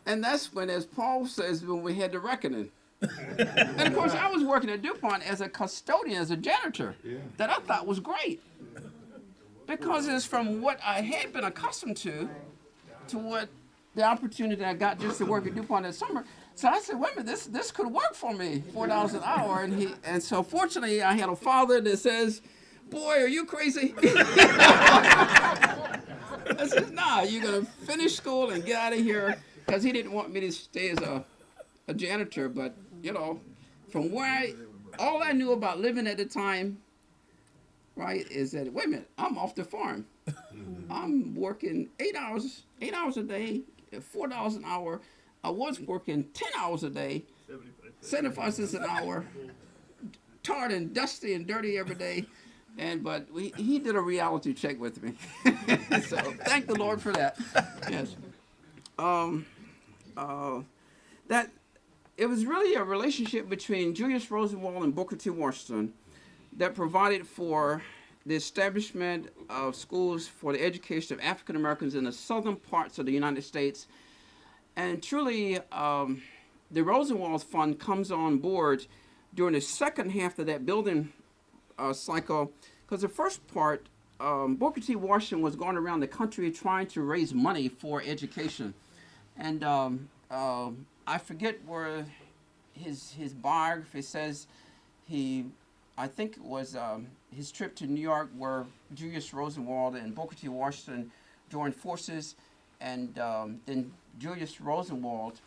And that's when, as Paul says, when we had the reckoning. And of course, I was working at DuPont as a custodian, as a janitor, that I thought was great. Because it's from what I had been accustomed to what the opportunity I got just to work at DuPont that summer. So I said, wait a minute, this could work for me, $4 an hour. And so fortunately, I had a father that says, "Boy, are you crazy?" I said, "Nah, you're going to finish school and get out of here." Because he didn't want me to stay as a janitor. But, you know, from where all I knew about living at the time, right, is that, wait a minute, I'm off the farm. I'm working 8 hours a day, $4 an hour. I was working 10 hours a day, 75 cents an hour, tired and dusty and dirty every day. But he did a reality check with me. So thank the Lord for that. Yes. That it was really a relationship between Julius Rosenwald and Booker T. Washington that provided for the establishment of schools for the education of African Americans in the southern parts of the United States. And truly, the Rosenwald Fund comes on board during the second half of that building cycle, because the first part, Booker T. Washington was going around the country trying to raise money for education. And I forget where his biography says I think it was his trip to New York where Julius Rosenwald and Booker T. Washington joined forces, and then Julius Rosenwald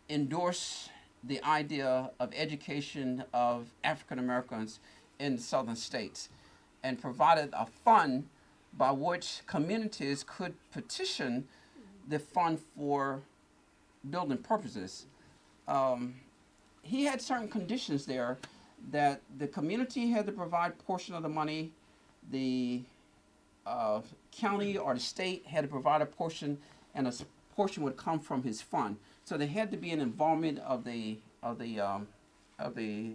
endorsed the idea of education of African Americans in the southern states and provided a fund by which communities could petition the fund for building purposes. He had certain conditions there that the community had to provide a portion of the money, the county or the state had to provide a portion, and a portion would come from his fund. So there had to be an involvement of the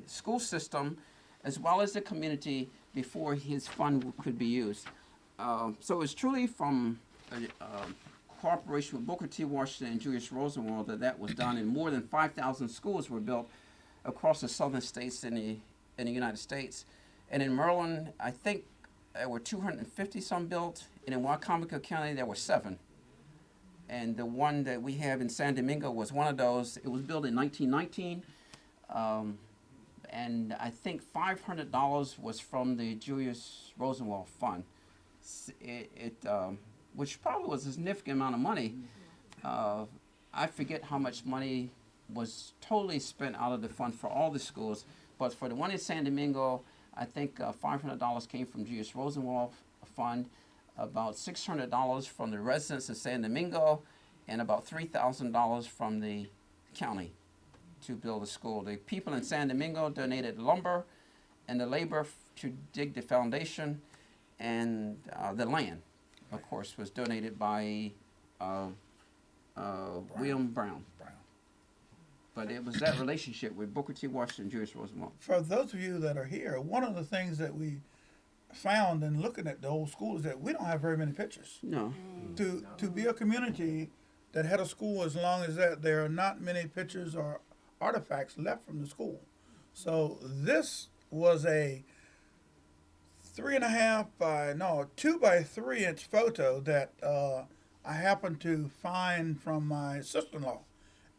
school system as well as the community before his fund could be used. So it's truly from cooperation with Booker T. Washington and Julius Rosenwald that was done, and more than 5,000 schools were built across the southern states in the United States. And in Maryland, I think there were 250 some built, and in Wycomico County there were 7. And the one that we have in San Domingo was one of those. It was built in 1919, and I think $500 was from the Julius Rosenwald Fund, which probably was a significant amount of money. I forget how much money was totally spent out of the fund for all the schools, but for the one in San Domingo, I think $500 came from Julius Rosenwald Fund, about $600 from the residents of San Domingo, and about $3,000 from the county to build a school. The people in San Domingo donated lumber and the labor to dig the foundation, and the land, of course, was donated by William Brown. But it was that relationship with Booker T. Washington and Julius Rosenwald. For those of you that are here, one of the things that we found in looking at the old school is that we don't have very many pictures. No. To be a community that had a school as long as that, there are not many pictures or artifacts left from the school. So this was a 2 by 3 inch photo that I happened to find from my sister-in-law.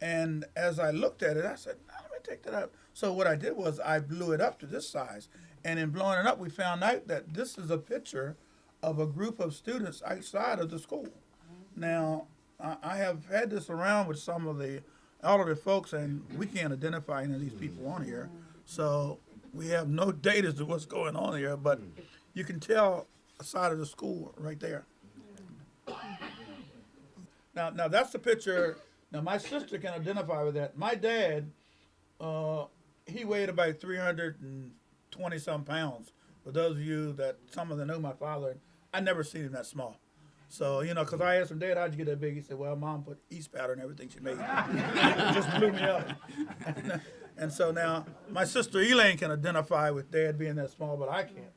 And as I looked at it, I said, "Now, let me take that up." So what I did was I blew it up to this size. And in blowing it up, we found out that this is a picture of a group of students outside of the school. Now, I have had this around with some of the elderly folks, and we can't identify any of these people on here. So we have no date as to what's going on here, but you can tell a side of the school right there. Now that's the picture. Now my sister can identify with that. My dad, he weighed about 320 some pounds. For those of you that some of them know my father, I never seen him that small. So, because I asked him, "Dad, how'd you get that big?" He said, "Well, Mom put yeast powder in everything she made." It just blew me up. And so now my sister Elaine can identify with Dad being that small, but I can't.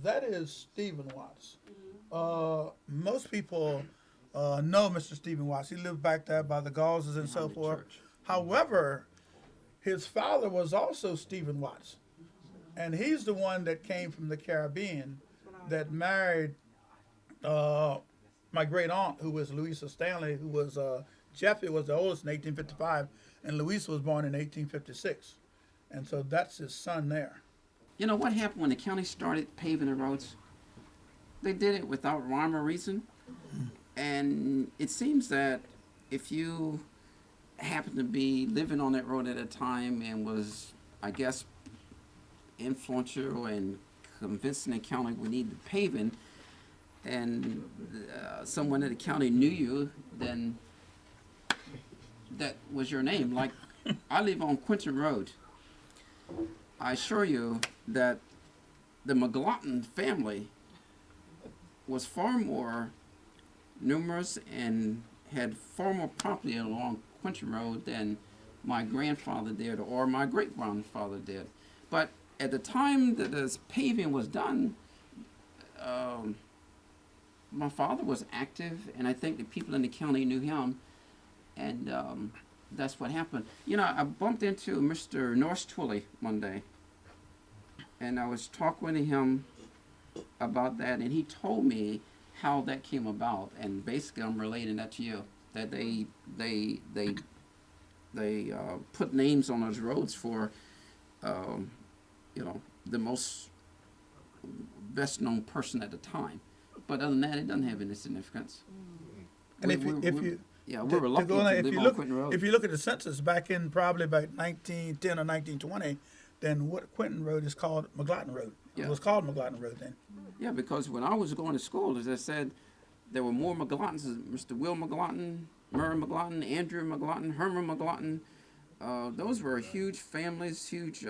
That is Stephen Watts. Most people know Mr. Stephen Watts. He lived back there by the Gauzes and so forth. Church. However, his father was also Stephen Watts. And he's the one that came from the Caribbean that married my great aunt, who was Louisa Stanley, who was Jeffy was the oldest in 1855, and Louisa was born in 1856. And so that's his son there. You know what happened when the county started paving the roads? They did it without rhyme or reason. And it seems that if you happened to be living on that road at a time and was, I guess, influential and convincing the county we need the paving, and someone in the county knew you, then that was your name. Like, I live on Quinton Road. I assure you that the McLaughlin family was far more numerous and had far more property along Quinton Road than my grandfather did or my great-grandfather did. But at the time that this paving was done, my father was active, and I think the people in the county knew him, and that's what happened. I bumped into Mr. Norris Twilley one day, and I was talking to him about that, and he told me how that came about, and basically I'm relating that to you, that they put names on those roads for, the most best known person at the time. But other than that, it doesn't have any significance. And if you we're reluctant to live on Quinton Road. if you look at the census back in probably about 1910 or 1920, then what Quinton Road is called McLaughlin Road. Yeah. It was called McLaughlin Road then. Yeah, because when I was going to school, as I said, there were more McLaughlins, Mr. Will McLaughlin, Murray McLaughlin, Andrew McLaughlin, Herman McLaughlin. Those were huge families, huge,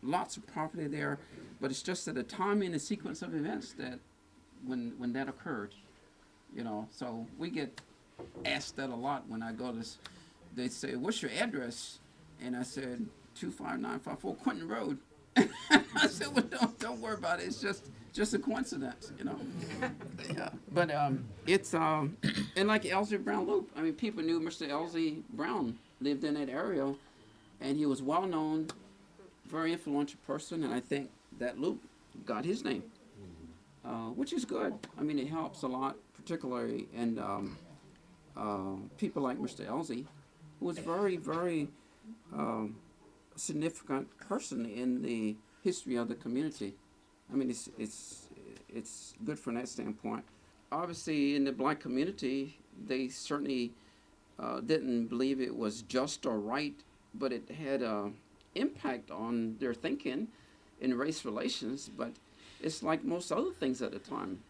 lots of property there. But it's just at a time in the sequence of events that when that occurred, so we get asked that a lot when I go to, they say, "What's your address?" And I said, 25954 Quinton Road. I said, "Well, don't worry about it. It's just a coincidence, Yeah. But it's and like Elsie Brown Loop. I mean, people knew Mr. Elsie Brown lived in that area, and he was well known, very influential person, and I think that loop got his name, which is good. I mean, it helps a lot, particularly and people like Mr. Elsie, who was very, very significant person in the history of the community. I mean, it's good from that standpoint. Obviously, in the black community, they certainly didn't believe it was just or right, but it had an impact on their thinking in race relations. But it's like most other things at the time.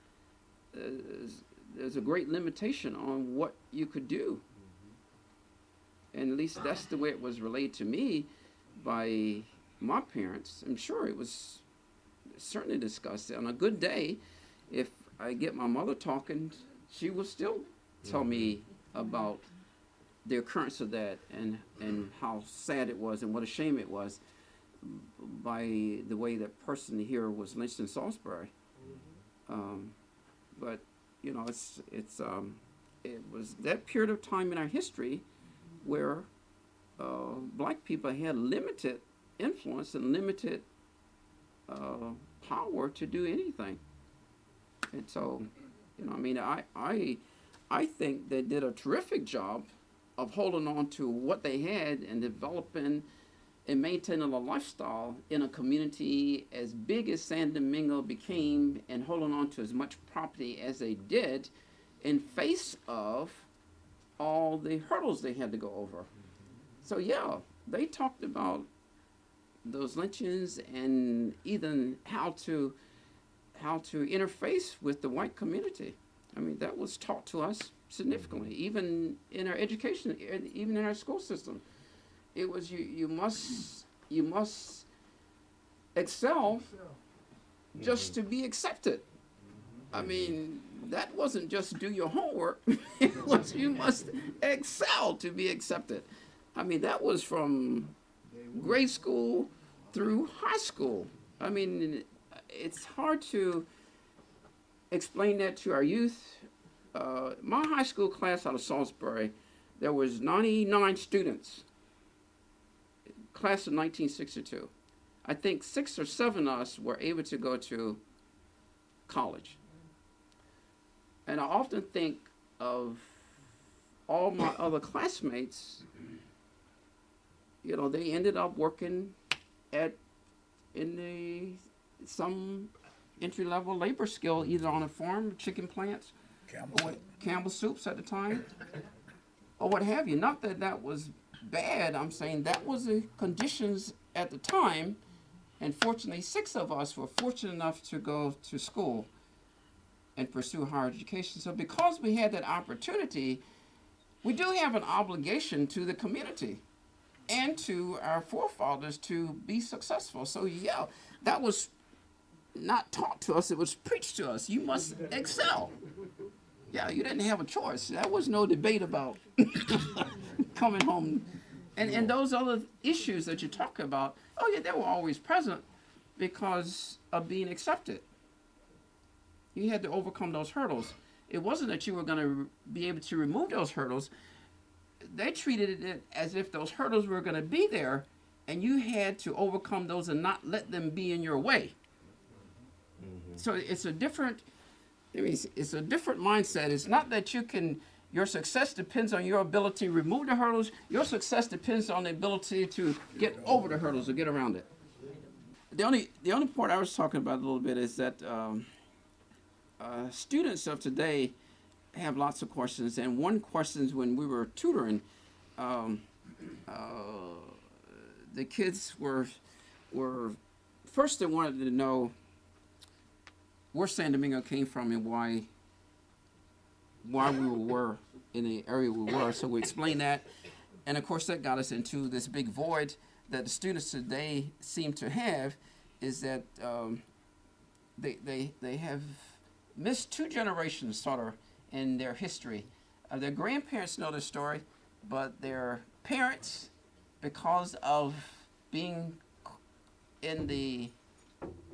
There's a great limitation on what you could do. And at least that's the way it was relayed to me by my parents. I'm sure it was certainly discussed. On a good day, if I get my mother talking, she will still tell me about the occurrence of that and how sad it was and what a shame it was by the way that person here was lynched in Salisbury. But it was that period of time in our history where black people had limited influence and limited power to do anything. And so, I mean, I think they did a terrific job of holding on to what they had and developing and maintaining a lifestyle in a community as big as San Domingo became, and holding on to as much property as they did in face of all the hurdles they had to go over. So yeah, they talked about those lynchings and even how to interface with the white community. I mean, that was taught to us significantly, even in our education, even in our school system. It was you must excel just to be accepted. I mean, that wasn't just do your homework. It was you must excel to be accepted. I mean, that was from grade school through high school. I mean, it's hard to explain that to our youth. My high school class out of Salisbury, there was 99 students, class of 1962. I think 6 or 7 of us were able to go to college. And I often think of all my other classmates, they ended up working in some entry-level labor skill, either on a farm, chicken plants, Campbell Soups at the time, or what have you. Not that that was bad. I'm saying that was the conditions at the time, and fortunately 6 of us were fortunate enough to go to school and pursue higher education. So because we had that opportunity, we do have an obligation to the community and to our forefathers to be successful. So yeah, that was not taught to us, it was preached to us. You must excel. Yeah, you didn't have a choice. There was no debate about coming home. And those other issues that you talk about, oh yeah, they were always present because of being accepted. You had to overcome those hurdles. It wasn't that you were going to be able to remove those hurdles. They treated it as if those hurdles were going to be there, and you had to overcome those and not let them be in your way. So it's a different mindset. It's not that your success depends on your ability to remove the hurdles. Your success depends on the ability to get over the hurdles or get around it. The only part I was talking about a little bit is that students of today have lots of questions, and one question is when we were tutoring, the kids were first they wanted to know where San Domingo came from and why we were in the area we were. So we explained that, and of course that got us into this big void that the students today seem to have, is that they have missed 2 generations sort of in their history. Their grandparents know the story, but their parents, because of being in the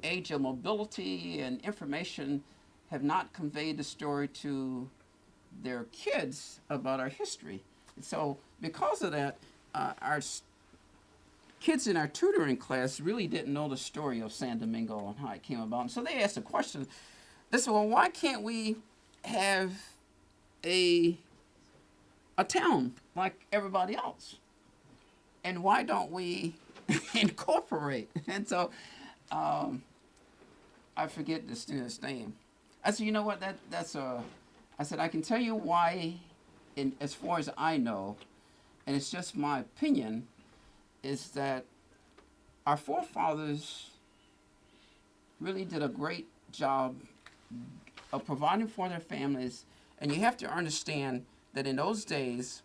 age of mobility and information, have not conveyed the story to their kids about our history. And so because of that, our kids in our tutoring class really didn't know the story of San Domingo and how it came about. And so they asked a question. They said, well, why can't we have a town like everybody else? And why don't we incorporate? And so I forget the student's name. I said, you know what, I said, I can tell you why, as far as I know, and it's just my opinion, is that our forefathers really did a great job of providing for their families. And you have to understand that in those days,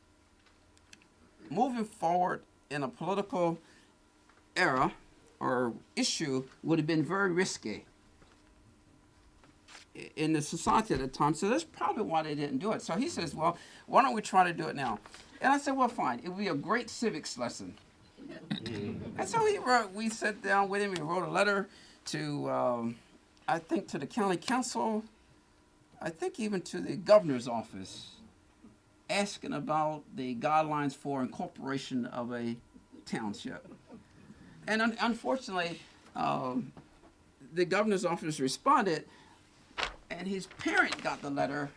moving forward in a political era or issue would have been very risky in the society at the time. So that's probably why they didn't do it. So he says, well, why don't we try to do it now? And I said, well, fine. It would be a great civics lesson. And so we sat down with him. He wrote a letter to, I think, to the county council, I think even to the governor's office, asking about the guidelines for incorporation of a township. And unfortunately, the governor's office responded, and his parent got the letter,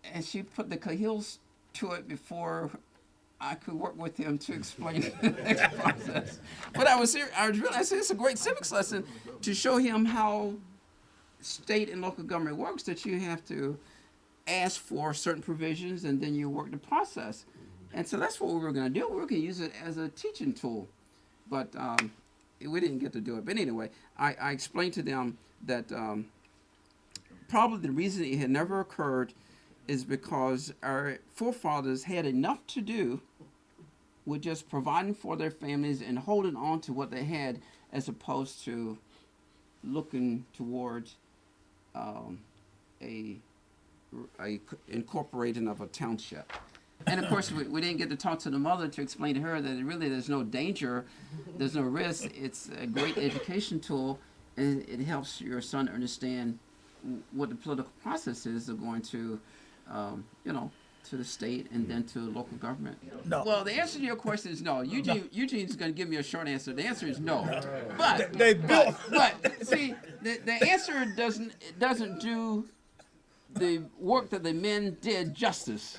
and she put the Cahills to it before I could work with him to explain the next process. But I was realizing it's a great civics lesson to show him how state and local government works, that you have to ask for certain provisions and then you work the process. And so that's what we were going to do. We were going to use it as a teaching tool. But we didn't get to do it. But anyway, I explained to them that probably the reason it had never occurred is because our forefathers had enough to do with just providing for their families and holding on to what they had, as opposed to looking towards a incorporating of a township. And of course, we didn't get to talk to the mother to explain to her that really there's no danger, there's no risk. It's a great education tool, and it helps your son understand what the political processes are going to, to the state and then to local government. No. Well, the answer to your question is no. Eugene's going to give me a short answer. The answer is no. But They built. but see, the answer doesn't do the work that the men did justice.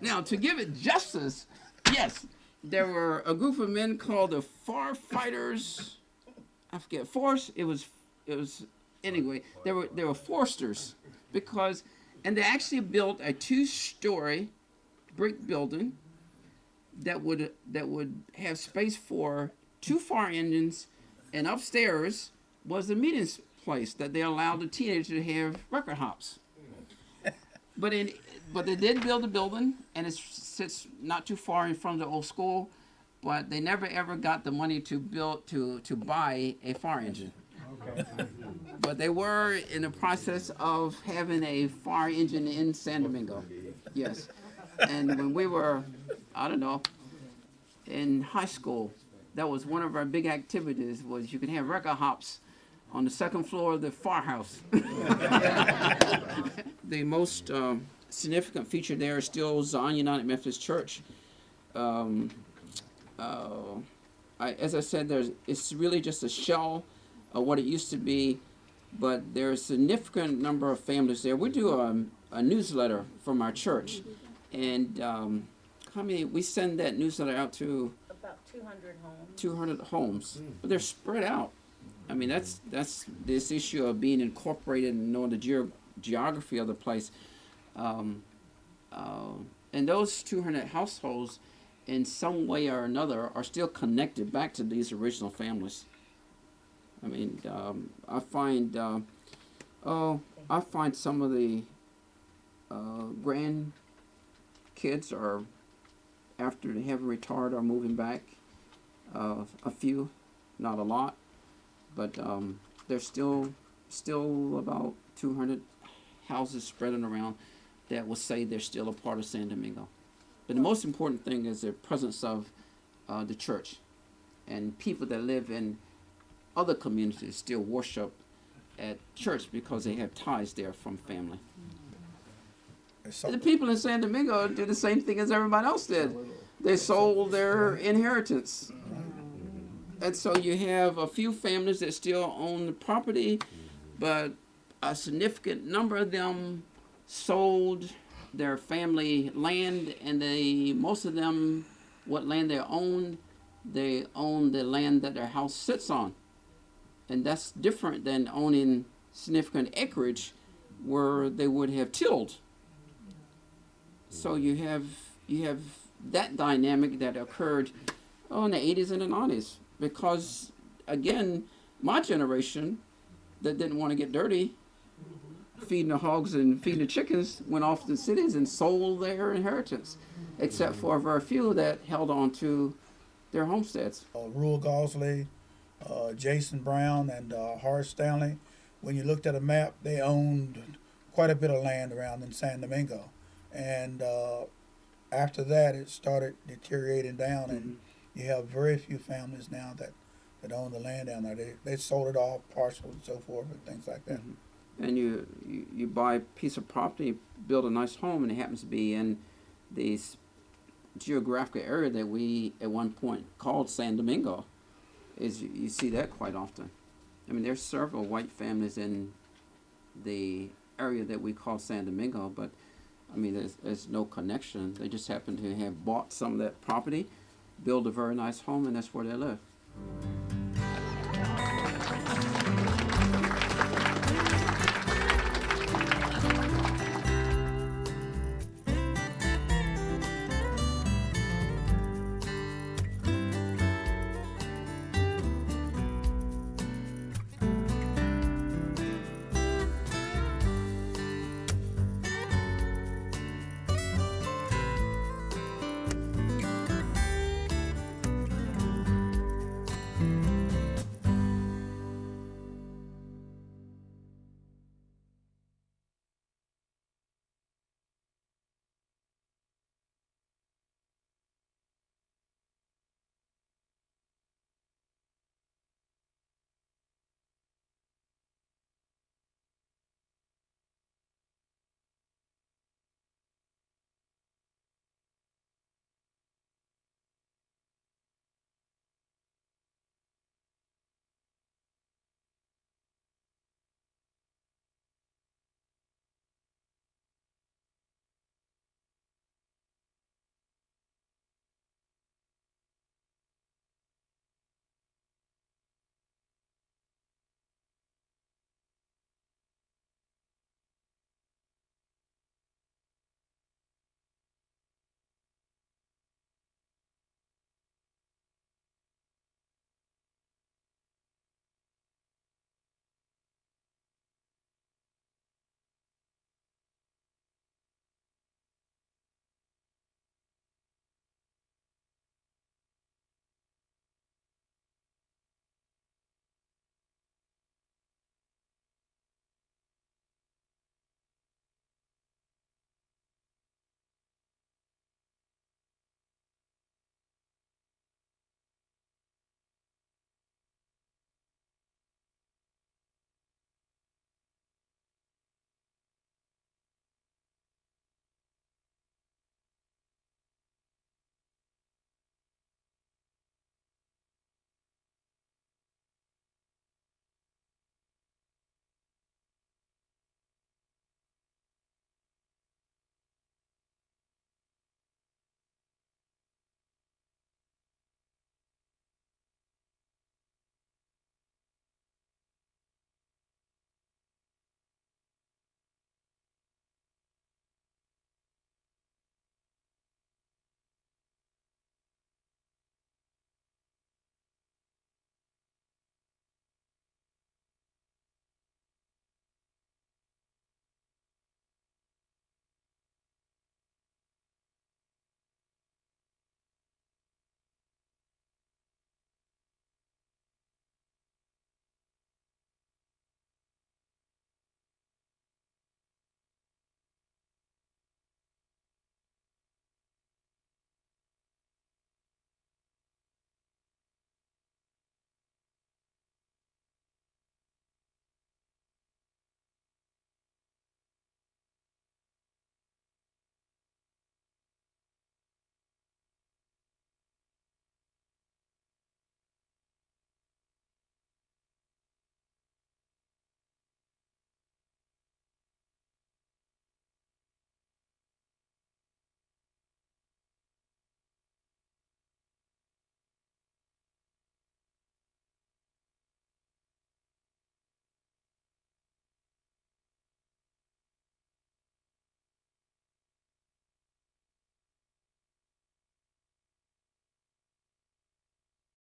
Now to give it justice, yes, there were a group of men called the Far Fighters. I forget force. It was anyway. They were foresters, and they actually built a 2-story brick building that would have space for 2 fire engines, and upstairs was the meeting place that they allowed the teenagers to have record hops. But they did build a building, and it sits not too far in front of the old school. But they never ever got the money to buy a fire engine. Okay. But they were in the process of having a fire engine in San Domingo. Yes. And when we were, I don't know, in high school, that was one of our big activities, was you could have record hops on the second floor of the firehouse. The most significant feature there is still Zion United Methodist Church. As I said, it's really just a shell of what it used to be, but there's a significant number of families there. We do a newsletter from our church, and we send that newsletter out to about 200 homes. 200 homes, but they're spread out. I mean, that's this issue of being incorporated and knowing the geography of the place. And those 200 households, in some way or another, are still connected back to these original families. I mean, I find some of the grandkids are, after they have retired, are moving back. A few, not a lot, but there's still about 200 houses spreading around that will say they're still a part of San Domingo. But the most important thing is the presence of the church, and people that live in other communities still worship at church because they have ties there from family. The people in San Domingo do the same thing as everybody else did. They sold their inheritance. And so you have a few families that still own the property, but a significant number of them sold their family land, and most of them, what land they own the land that their house sits on. And that's different than owning significant acreage where they would have tilled. So you have that dynamic that occurred in the 80s and the 90s, because again, my generation that didn't want to get dirty feeding the hogs and feeding the chickens went off to the cities and sold their inheritance, except for a very few that held on to their homesteads. Ruel Gausley, Jason Brown, and Horace Stanley, when you looked at a map, they owned quite a bit of land around in San Domingo. And after that, it started deteriorating down, and you have very few families now that own the land down there. They sold it off, parcels and so forth, and things like that. And you buy a piece of property, build a nice home, and it happens to be in this geographical area that we at one point called San Domingo. You see that quite often. I mean, there's several white families in the area that we call San Domingo, but I mean, there's no connection. They just happen to have bought some of that property, build a very nice home, and that's where they live.